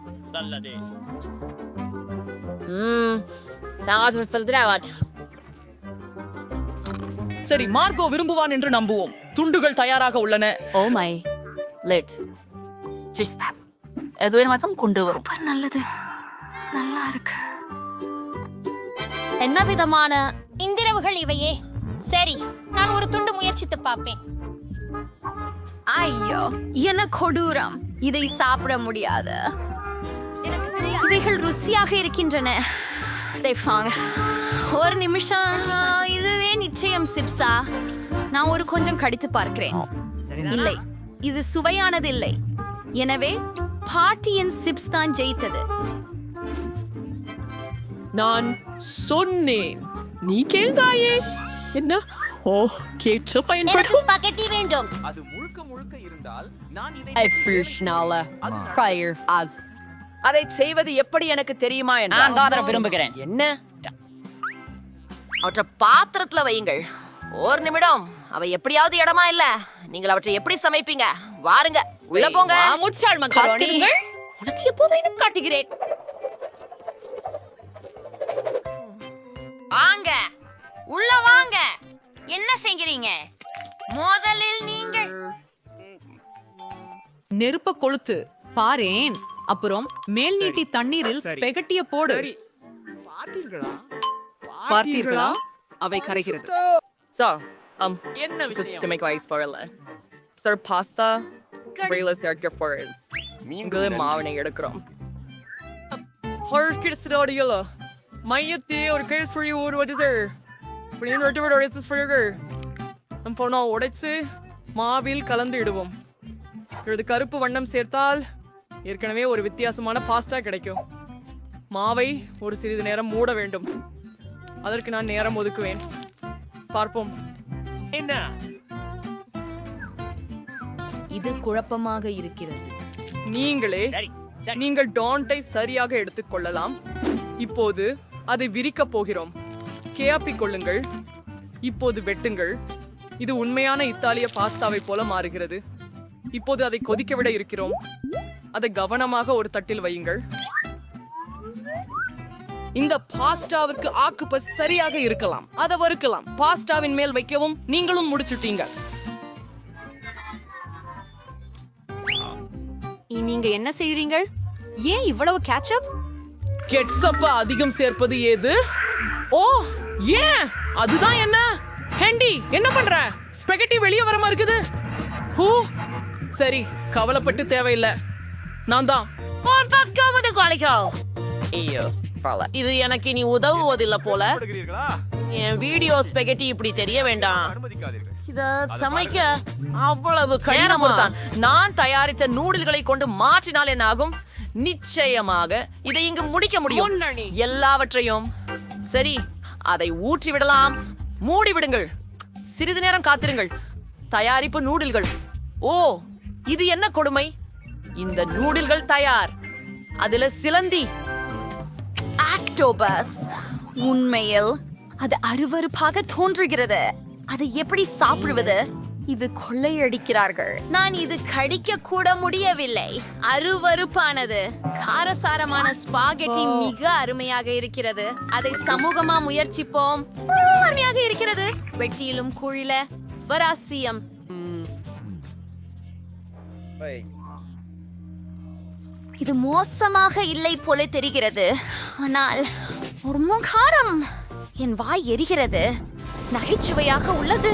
சரி, மார்கோ விரும்புவான் என்று நம்புவோம். துண்டுகள் தயாராக உள்ளன. ஓ மை லெட் எதுவே மட்டும் கொண்டு வரும். நல்லது, நல்லா இருக்கு. என்ன விதமான இந்திரவுகள் இவையே. சரி, நான் ஒரு துண்டு முயற்சித்து பார்ப்பேன். ஐயோ, என்ன கொடூரம்! இதை சாப்பிட முடியாது. இவைகள் ருசியாக இருக்கின்றன. ஒரு நிமிஷம், இதுவே நிச்சயம் சிப்ஸா? நான் ஒரு கொஞ்சம் கடித்து பார்க்கிறேன். இல்லை, இது சுவையானது இல்லை. எனவே பாட்டியின் சிப்ஸ் தான் ஜெயித்தது. நான் சொன்னேன், நீ கேள்தாயே. என்ன? ஓ, கேட்ச பயன்படும். ஸ்பாகெட்டி வேண்டும். அது முழுக்க முழுக்க இருந்தால் நான் இதை அதை செய்வது எப்படி எனக்கு தெரியுமா என்று நான் விரும்புகிறேன். என்ன? அவற்றை பாத்திரத்துல வையுங்கள். ஒரு நிமிடம். அவை எப்படியாவது இடமா இல்ல. நீங்கள் அவற்றை எப்படி சமைப்பீங்க? வாருங்க, உள்ள போங்க. முச்சாள் மக்களோனி, உனக்கு எப்போதையும் காட்டுகிறேன். வாங்க, உள்ள வாங்க. என்ன செய்கிறீங்க? முதலில் நீங்கள் நெருப்ப கொளுத்து பாரேன். அப்புறம் மேல் நீட்டி தண்ணீரில் ஸ்பெகட்டிய போடு. பார்த்தீர்களா? அவை கரைகிறது. என்ன விஷயம்? சார், பாஸ்தா ரீலஸ் எடுக்க போறேன். நீங்களே மாவனை எடுக்கிறோம். ஹர்ஸ்கிட்ஸ்டாடியல மையத்தே ஒரு கேஸ்வரி ஊறுவது சார். நம்ம உடைச்சு மாவில் கலந்து இடுவோம். இது கருப்பு வண்ணம் சேர்த்தால் ஏற்கனவே ஒரு வித்தியாசமான பாஸ்தா கிடைக்கும். மாவை ஒரு சிறிது நேரம் மூட வேண்டும். அதற்கு நான் நேரம் ஒதுக்குவேன். பார்ப்போம். என்ன? இது குழப்பமாக இருக்கிறது. நீங்கள் டாண்டை சரியாக எடுத்துக்கொள்ளலாம். இப்போது அதை விரிக்கப் போகிறோம். கேப்பிக் கொள்ளுங்கள். இப்போது வெட்டுங்கள். இது உண்மையான இத்தாலிய பாஸ்தாவை போல மாறுகிறது. இப்போது அதை கொதிக்க விட இருக்கிறோம். அதை கவனமாக ஒரு தட்டில் வையுங்கள். இந்த பாஸ்டாவிற்கு ஆக்குபஸ் சரியாக இருக்கலாம். அதை வறுக்கலாம். பாஸ்டாவின் மேல் வைக்கவும். நீங்களும் முடிச்சுட்டீங்க. நீங்க என்ன செய்றீங்க? ஏன் இவ்வளவு கேட்சப்? கெட்சப்ப அதிகம் சேர்ப்பது ஏது? ஓ, ஏன்? அதுதான் என்ன? ஹெண்டி, என்ன பண்ற? ஸ்பெகட்டி வெளியே வரமா இருக்குது. ஓ, சரி, கவலைப்பட்டு தேவையில்லை. நான் தான். ஐயோ, இது எனக்கு இனி உதவுவதில்லை போல. என் வீடியோ ஸ்பெகட்டி இப்படி தெரிய வேண்டாம். இத சமைக்க அவ்வளவு கடினமாதான். நான் தயாரித்த நூடுல்களை கொண்டு மாற்றினால் என்ன ஆகும்? நிச்சயமாக இதை இங்கு முடிக்க முடியும். எல்லாவற்றையும். சரி, அதை ஊற்றி விடலாம். மூடி விடுங்கள். சிறிது நேரம் காத்திருங்கள். தயாரிப்பு நூடுல்கள். ஓ, இது என்ன கொடுமை! இந்த நூடுல்கள் தயார். அதுல சிலந்தி. ஆக்டோபஸ். உண்மையில் அது அருவருப்பாக தோன்றுகிறது. அதை எப்படி சாப்பிடுவது? இது கொள்ளையடிக்கிறார்கள். நான் இது கடிக்க கூட முடியவில்லை. அருவருப்பானது. காரசாரமான ஸ்பாகெட்டி மிக அருமையாக இருக்கிறது. அதை சமூகமா முயற்சிப்போம். அருமையாக இருக்கிறது. வெட்டியிலும் குழில ஸ்வராசியம். இது மோசமாக இல்லை போல தெரிகிறது. ஆனால் ஒரு முகாரம். என் வாய் எரிகிறது. நகைச்சுவையாக உள்ளது.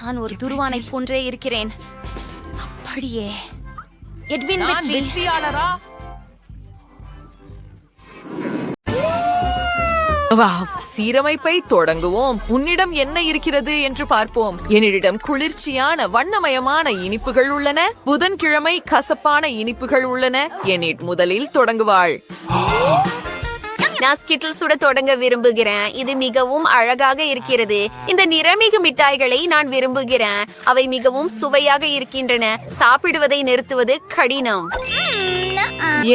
நான் ஒரு துருவானை போன்றே இருக்கிறேன். அப்படியே. எட்வின் வெற்றியாளரா? சீரமைப்பை தொடங்குவோம். உன்னிடம் என்ன இருக்கிறது என்று பார்ப்போம். என்னிடம் குளிர்ச்சியான வண்ணமயமான இனிப்புகள் உள்ளன. புதன்கிழமை கசப்பான இனிப்புகள் உள்ளன. என்னிட் முதலில் தொடங்குவாள். நான் ஸ்கிட்டில்ஸ் சுட தொடங்க விரும்புகிறேன். இது மிகவும் அழகாக இருக்கிறது. இந்த நிறமிகு மிட்டாய்களை நான் விரும்புகிறேன். அவை மிகவும் சுவையாக இருக்கின்றன. சாப்பிடுவதை நிறுத்துவது கடினம்.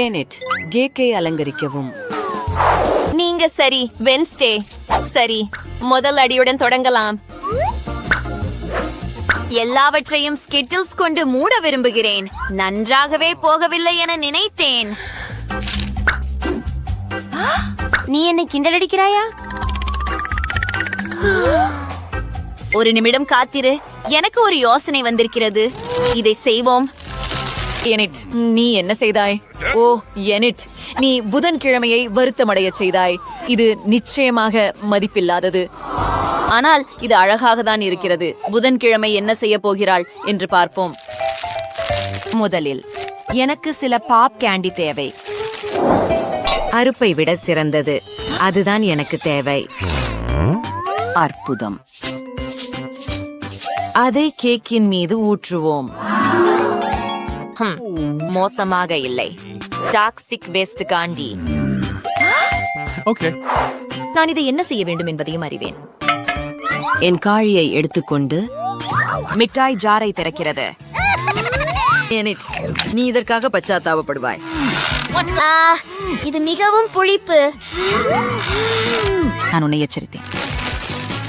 ஏனிட் கேக்கை அலங்கரிக்கவும். நீங்க சரி. வென்ஸ்டே. சரி, முதல் அடியுடன் தொடங்கலாம். எல்லாவற்றையும் ஸ்கிட்டில்ஸ் கொண்டு மூட விரும்புகிறேன். நன்றாகவே போகவில்லை என நினைத்தேன். நீ என்னை கிண்டலடிக்கிறாயா? ஒரு நிமிடம் காத்திரு, எனக்கு ஒரு யோசனை வந்திருக்கிறது. இதை செய்வோம். எனிட், நீ என்ன செய்தாய்? ஓ எனிட், நீ புதன்கிழமையை வருத்தமடைய செய்தாய். இது நிச்சயமாக மதிப்பில்லாதது. ஆனால் இது அழகாக தான் இருக்கிறது. புதன்கிழமை என்ன செய்ய போகிறாள் என்று பார்ப்போம். முதலில் எனக்கு சில பாப் கேண்டி தேவை. அறுப்பை விட சிறந்தது அதுதான் எனக்கு தேவை. அற்புதம். அதை கேக்கின் மீது ஊற்றுவோம். மோசமாக இல்லை. டாக்ஸிக் வேஸ்ட் காண்டி. நான் இதை என்ன செய்ய வேண்டும் என்பதையும் அறிவேன். என் காழியை எடுத்துக்கொண்டு மிட்டாய் ஜாரை திறக்கிறது. நீ இதற்காக பச்சாத்தாபப்படுவாய். இது மிகவும் புளிப்பு. நான் உன்னை எச்சரித்தேன்.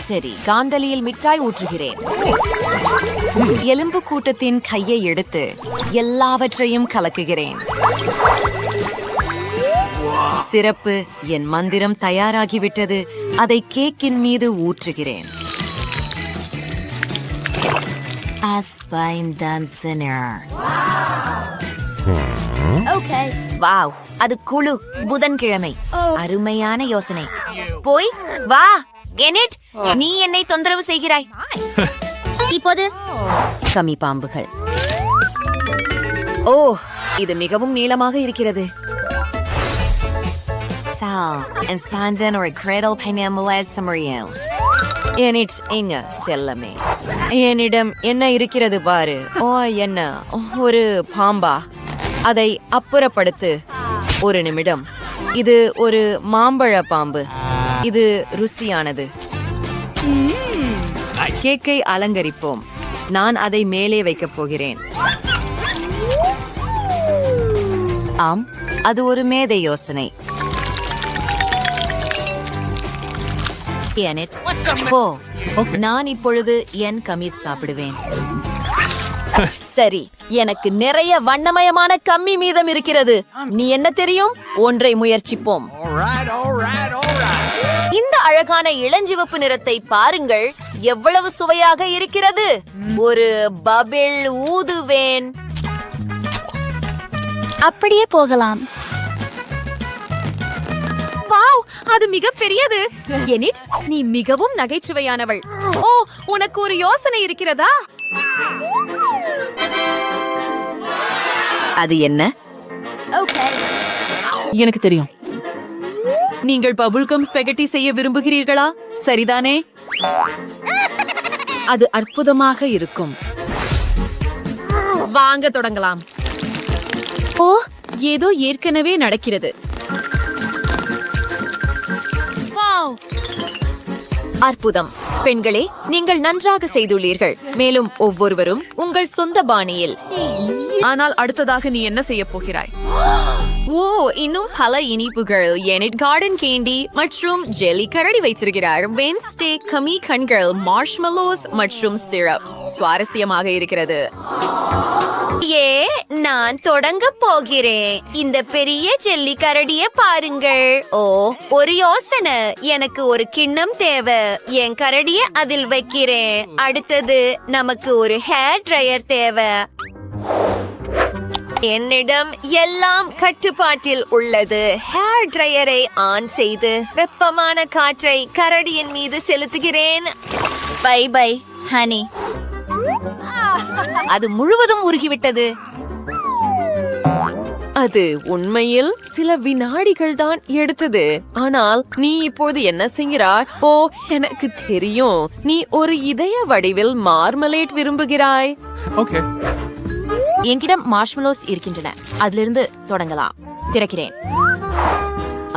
சரி, காந்தலியில் மிட்டாய் ஊற்றுகிறேன். எலும்பு கூட்டத்தின் கையை எடுத்து எல்லாவற்றையும் கலக்குகிறேன். சிறப்பு, என் மந்திரம் தயாராகிவிட்டது. அதை கேக்கின் மீது ஊற்றுகிறேன். வாவ், அது குழு. புதன்கிழமை. அருமையான யோசனை. போய் வா எனிட், நீ என்னை தொந்தரவு செய்கிறாய். இப்போது கம்மி பாம்புகள். ஓ, இது மிகவும் நீளமாக இருக்கிறது. என்னிடம் என்ன இருக்கிறது பாரு. ஓ, என்ன ஒரு பாம்பா? அதை அப்புறப்படுத்து. ஒரு நிமிடம். இது ஒரு மாம்பழ பாம்பு. இது ருசியானது. கேக்கை அலங்கரிப்போம். நான் அதை மேலே வைக்கப் போகிறேன். ஆம், அது ஒரு மேதை யோசனை. போ, நான் இப்பொழுது என் கமீஸ் சாப்பிடுவேன். சரி, எனக்கு நிறைய வண்ணமயமான கம்மி மீதம் இருக்கிறது. நீ என்ன தெரியும்? ஒன்றை முயற்சிப்போம். இந்த அழகான இளஞ்சிவப்பு நிறத்தை பாருங்கள், எவ்வளவு சுவையாக இருக்கிறது. ஒரு பபிள் ஊதுவேன். அப்படியே போகலாம். வாவ், அது மிக பெரியது. எனிட், நீ மிகவும் நகைச்சுவையானவள். ஓ, உனக்கு ஒரு யோசனை இருக்கிறதா? அது என்ன? எனக்கு தெரியும். நீங்கள் பபுல்கம் ஸ்பெகட்டி செய்ய விரும்புகிறீர்களா? சரிதானே? அது அற்புதமாக இருக்கும். வாங்க தொடங்கலாம். ஓ, ஏதோ ஏற்கனவே நடக்கிறது. அற்புதம். பெண்களே, நீங்கள் நன்றாக செய்துள்ளீர்கள். மேலும் ஒவ்வொருவரும் உங்கள் சொந்த பாணியில். ஆனால் அடுத்ததாக நீ என்ன செய்ய போகிறாய்? ஓ, இன்னும் பல இனிப்புகள். எனிட் கார்டன் கேண்டி மற்றும் ஜெல்லி கரடி வைத்திருக்கிறார். வென்ஸ்டே கமி கண்கள், மார்ஷ்மெலோஸ் மற்றும் சிரப். சுவாரஸ்யமாக இருக்கிறது. ஏ, நான் தொடங்க போகிறேன். இந்த பெரிய ஜெல்லி கரடிய பாருங்கள். ஓ, ஒரு யோசனை. எனக்கு ஒரு கிண்ணம் தேவை. என் கரடிய அதில் வைக்கிறேன். அடுத்தது நமக்கு ஒரு ஹேர் ட்ரையர் தேவை. என்னிடம் எல்லாம் கட்டுப்பாட்டில் உள்ளது. ஹேர் ட்ரையரை ஆன் செய்து வெப்பமான காற்றை கரடியின் மீது செலுத்துகிறேன். Bye bye honey. அது முழுவதும் உருகிவிட்டது. அது உண்மையில் சில வினாடிகள் தான் எடுத்தது. ஆனால் நீ இப்போது என்ன செய்கிறாய்? ஓ, எனக்கு தெரியும். நீ ஒரு இதய வடிவில் மார்மலேட் விரும்புகிறாய். என்கிடம் மார்ஷ்மெலோஸ் இருக்கின்றன. அதிலிருந்து தொடங்கலாம். திறக்கிறேன்.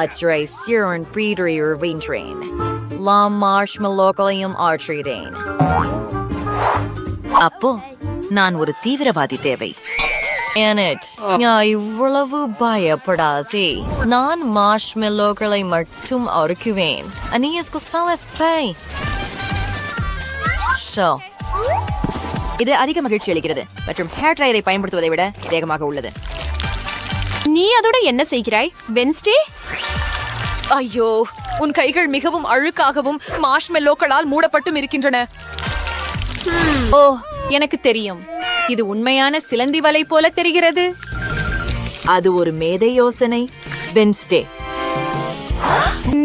அச்சுரை சிரோன் பிரீடரியூர் வெயின்றேன். லாம் மார்ஷ்மெலோக்களையும் ஆற்றிறேன். அப்போ நான் ஒரு தீவிரவாதி தேவை. இவ்வளவு பயப்படாதே. நான் மார்ஷ்மெலோக்களை மட்டும் அறுக்குவேன். இது அதிக மகிழ்ச்சி அளிக்கிறது மற்றும் ஹேர் ட்ரையரை பயன்படுத்துவதை விட வேகமாக உள்ளது. நீ அதோட என்ன செய்கிறாய் வென்ஸ்டே? ஐயோ, உன் கைகள் மிகவும் அழுக்காகவும் மார்ஷ்மெல்லோக்களால் மூடப்பட்டும் இருக்கின்றன. ஓ, எனக்கு தெரியும். இது உண்மையான சிலந்தி வலை போல தெரிகிறது. அது ஒரு மேதை யோசனை. வென்ஸ்டே,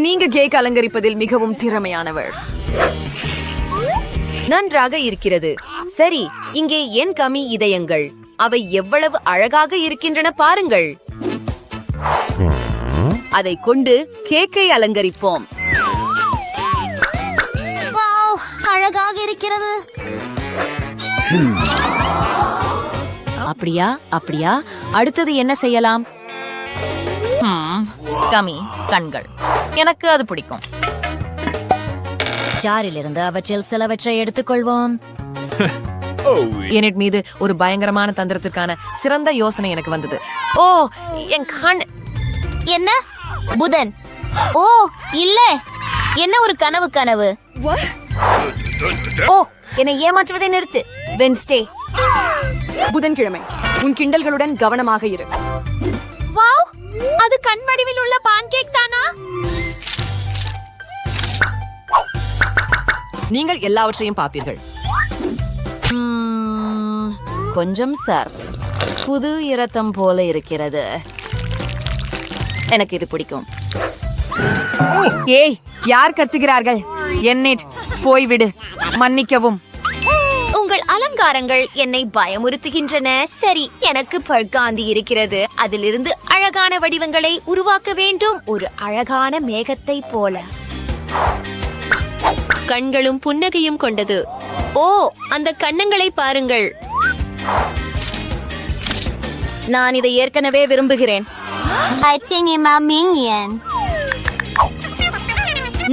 நீங்க கேக் அலங்கரிப்பதில் மிகவும் திறமையானவர். நன்றாக இருக்கிறது. சரி, இங்கே என் கமி இதயங்கள். அவை எவ்வளவு அழகாக இருக்கின்றன பாருங்கள். அதை கொண்டு கேக்கை அலங்கரிப்போம். அழகாக இருக்கிறது. அப்படியா? அப்படியா? அடுத்தது என்ன செய்யலாம்? கமி கண்கள். எனக்கு அது பிடிக்கும். ஜாரிலிருந்து அவற்றில் சிலவற்றை எடுத்துக்கொள்வோம். யூனிட் மீது ஒரு பயங்கரமான தந்திரத்திற்கான சிறந்த யோசனை எனக்கு வந்தது. ஓ, என் கண். என்ன புதன்? ஓ இல்ல, என்ன ஒரு கனவு. ஓ, என்னை ஏமாற்றுவதை நிறுத்து வென்ஸ்டே. புதன்கிழமை, உன் கிண்டல்களுடன் கவனமாக இரு. வாவ், அது கண் வடிவில் உள்ள பான்கேக் தானா? நீங்கள் எல்லாவற்றையும் பார்ப்பீர்கள். கொஞ்சம் சார், புது இரத்தம் போல இருக்கிறது. எனக்கு இது பிடிக்கும். ஏய், யார் கத்துகிறார்கள்? என்னிட் போய்விடு. மன்னிக்கவும். உங்கள் அலங்காரங்கள் என்னை பயமுறுத்துகின்றன. சரி, எனக்கு பல்காந்தி இருக்கிறது. அதிலிருந்து அழகான வடிவங்களை உருவாக்க வேண்டும். ஒரு அழகான மேகத்தை போல. கண்களும் புன்னகையும் கொண்டது. ஓ, அந்த கன்னங்களை பாருங்கள். நான் இதை ஏற்கனவே விரும்புகிறேன்.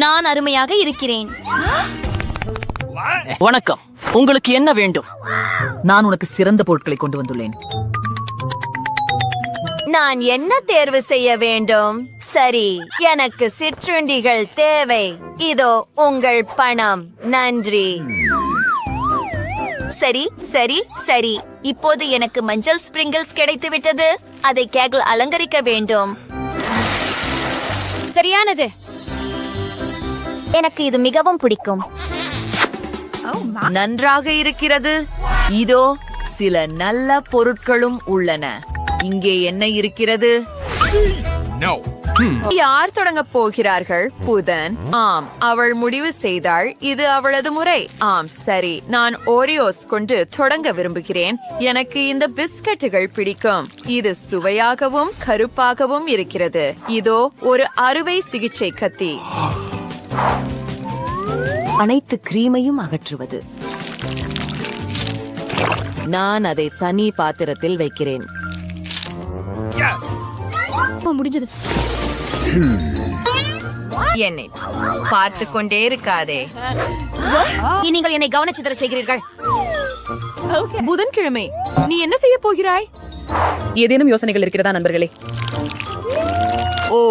நான் அருமையாக இருக்கிறேன். வணக்கம், உங்களுக்கு என்ன வேண்டும்? நான் உனக்கு சிறந்த பொருட்களை கொண்டு வந்துள்ளேன். நான் என்ன தேர்வு செய்ய வேண்டும்? சரி, எனக்கு சிற்றுண்டிகள் தேவை. இதோ உங்கள் பணம். நன்றி. சரி சரி சரி, இப்போது எனக்கு மஞ்சள் ஸ்பிரிங்கிள்ஸ் கிடைத்து விட்டது. அதை கேக்கில் அலங்கரிக்க வேண்டும். சரியானது. எனக்கு இது மிகவும் பிடிக்கும். நன்றாக இருக்கிறது. இதோ சில நல்ல பொருட்களும் உள்ளன. இங்கே என்ன இருக்கிறது? யார் தொடங்க போகிறார்கள்? புதன். ஆம், அவள் முடிவு செய்தாள். இது அவளது முறை. ஆம், சரி, நான் ஓரியோஸ் கொண்டு தொடங்க விரும்புகிறேன். எனக்கு இந்த பிஸ்கட்டுகள் பிடிக்கும். இது சுவையாகவும் கருப்பாகவும் இருக்கிறது. இதோ ஒரு அறுவை சிகிச்சை கத்தி. அனைத்து கிரீமையும் அகற்றுவது. நான் அதை தனி பாத்திரத்தில் வைக்கிறேன். முடிஞ்சது. என்னை பார்த்து கொண்டே இருக்காதே. நீங்கள் என்னை கவனச்சிதற செய்கிறீர்கள். புதன்கிழமை, நீ என்ன செய்ய போகிறாய்? ஏதேனும் யோசனைகள் இருக்கிறதா நண்பர்களே? ஓ,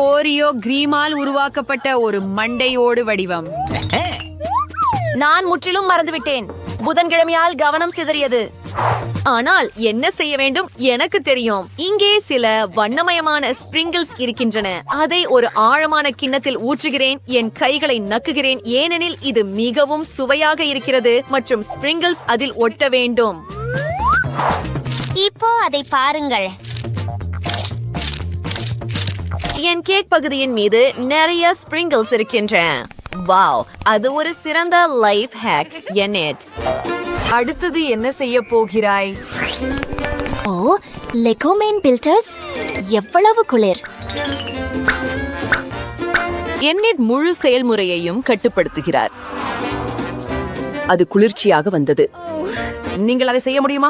ஓரியோ கிரீமால் உருவாக்கப்பட்ட ஒரு மண்டையோடு வடிவம். நான் முற்றிலும் மறந்துவிட்டேன். புதன்கிழமையால் கவனம் சிதறியது. ஆனால் என்ன செய்ய வேண்டும் எனக்கு தெரியும். இங்கே சில வண்ணமயமான ஸ்பிரிங்கிள்ஸ் இருக்கின்றன. அதை ஒரு ஆழமான கிண்ணத்தில் ஊற்றுகிறேன். என் கைகளை நக்குகிறேன், ஏனெனில் இது மிகவும் சுவையாக இருக்கிறது மற்றும் ஸ்பிரிங்கிள்ஸ் அதில் ஒட்ட வேண்டும். இப்போ அதை பாருங்கள். என் கேக் பகுதியின் மீது நிறைய ஸ்பிரிங்கிள்ஸ் இருக்கின்றன. வாவ், அது ஒரு சிறந்த லைஃப் ஹேக். என்னெட், அடுத்தது என்ன செய்ய போகிறாய்? ஓ, லெகோமேன் பில்டர்ஸ், எவ்வளவு குளிர். என்னிட் முழு செயல்முறையையும் கட்டுப்படுத்துகிறார். அது குளிர்ச்சியாக வந்தது. நீங்கள் அதை செய்ய முடியுமா?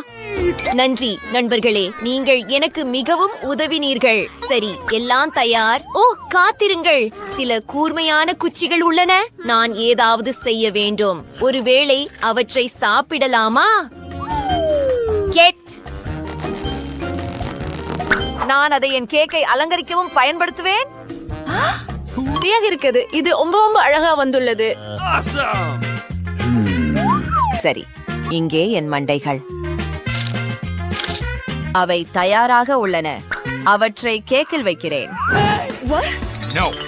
நன்றி நண்பர்களே, நீங்கள் எனக்கு மிகவும் உதவினீர்கள். சரி, எல்லாம் தயார். ஓ, காத்திருங்கள், சில கூர்மையான குச்சிகள் உள்ளன. நான் ஏதாவது செய்ய வேண்டும். ஒருவேளை அவற்றை சாப்பிடலாமா? நான் அதை என் கேக்கை அலங்கரிக்கவும் பயன்படுத்துவேன். சரியாக இருக்கிறது. இது ரொம்ப அழகா வந்துள்ளது. சரி, இங்கே என் மண்டைகள். அவை தயாராக உள்ளன. அவற்றை கேக்கில் வைக்கிறேன்.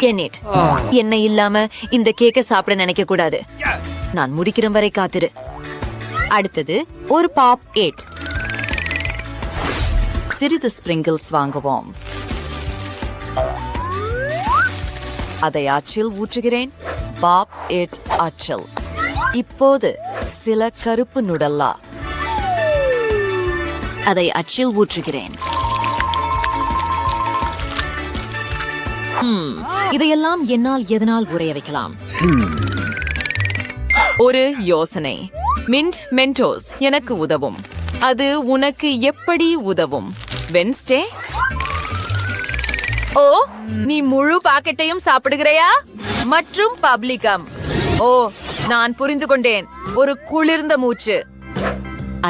என்னிட், எண்ணெய் இல்லாம இந்த கேக்கை சாப்பிட நினைக்க கூடாது. நான் முடிக்கிற வரை காத்திரு. அடுத்தது ஒரு பாப் 8. சிறிது ஸ்பிரிங்கிள்ஸ் வாங்குவோம். அதை அச்சில் ஊற்றுகிறேன். பாப் 8 அச்சில். இப்போது சில கருப்பு நுடல்லா. அதை அச்சில் ஊற்றுகிறேன். இதையெல்லாம் என்னால் எதனால் உரைய வைக்கலாம்? ஒரு யோசனை. மின்ட் மென்டோஸ் எனக்கு உதவும். அது உனக்கு எப்படி உதவும்? வென்ஸ்டே? ஓ, நீ முழு பாக்கெட்டையும் சாப்பிடுகிறாயா? மற்றும் பப்ளிகம். ஓ, நான் புரிந்து கொண்டேன். ஒரு குளிர்ந்த மூச்சு.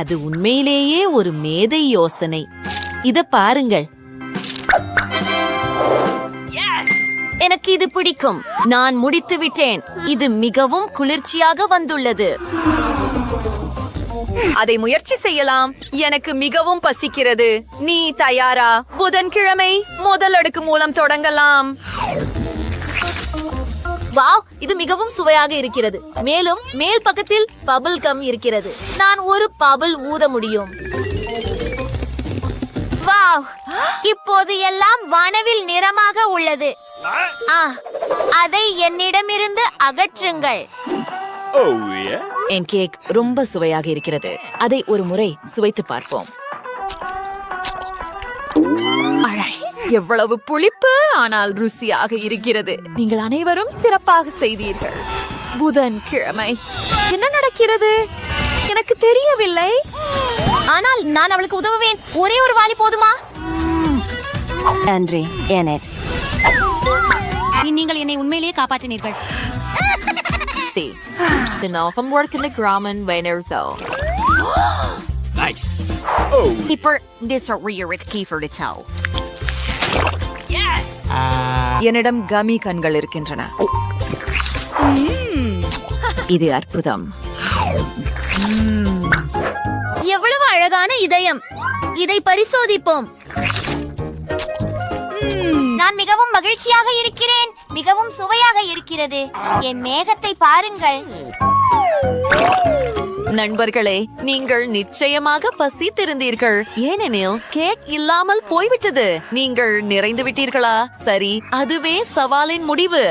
அது உண்மையிலேயே ஒரு மேதை யோசனை. இத பாருங்கள். எனக்கு இது பிடிக்கும். நான் முடித்து விட்டேன். இது மிகவும் குளிர்ச்சியாக வந்துள்ளது. அதை முயற்சி செய்யலாம். எனக்கு மிகவும் பசிக்கிறது. நீ தயாரா? புதன்கிழமை முதல் அடுக்கு மூலம் தொடங்கலாம். வாவ், இது மிகவும் சுவையாக இருக்கிறது. மேலும் மேல் பக்கத்தில் பபிள் கம் இருக்கிறது. நான் ஒரு பபிள் ஊத முடியும். வாவ், இப்போது எல்லாம் வானவில் நிறமாக உள்ளது. அதை என்னிடமிருந்து அகற்றுங்கள். என் கேக் ரொம்ப சுவையாக இருக்கிறது. அதை ஒரு முறை சுவைத்து பார்ப்போம். எவ்வளவு புளிப்பு, ஆனால் ருசியாக இருக்கிறது. நீங்கள் அனைவரும் சிறப்பாக செய்தீர்கள். புதன்கிழமை என்ன நடக்கிறது? எனக்கு தெரியவில்லை. ஆனால் நான் அவளுக்கு உதவுவேன். ஒரே ஒரு வாளி போதுமா? நன்றி எனட். நீங்கள் என்னை உண்மையிலேயே காப்பாற்றினீர்கள். See, the Northern work in the Grumman Weiner Zone. Nice. Keeper, this a rear key for the toe. Yes. என்னிடம் கமி கண்கள் இருக்கின்றன. இது அற்புதம். எவ்வளவு அழகான இதயம். இதை பரிசோதிப்போம். நான் மிகவும் மகிழ்ச்சியாக இருக்கிறேன். மிகவும் சுவையாக இருக்கிறது. என் மேகத்தை பாருங்கள். நண்பர்களே, நீங்கள் நிச்சயமாக பசித்திருந்தீர்கள். ஏனெனில் கேக் இல்லாமல் போய்விட்டது. நீங்கள் நிறைந்து விட்டீர்களா? சரி, அதுவே சவாலின் முடிவு.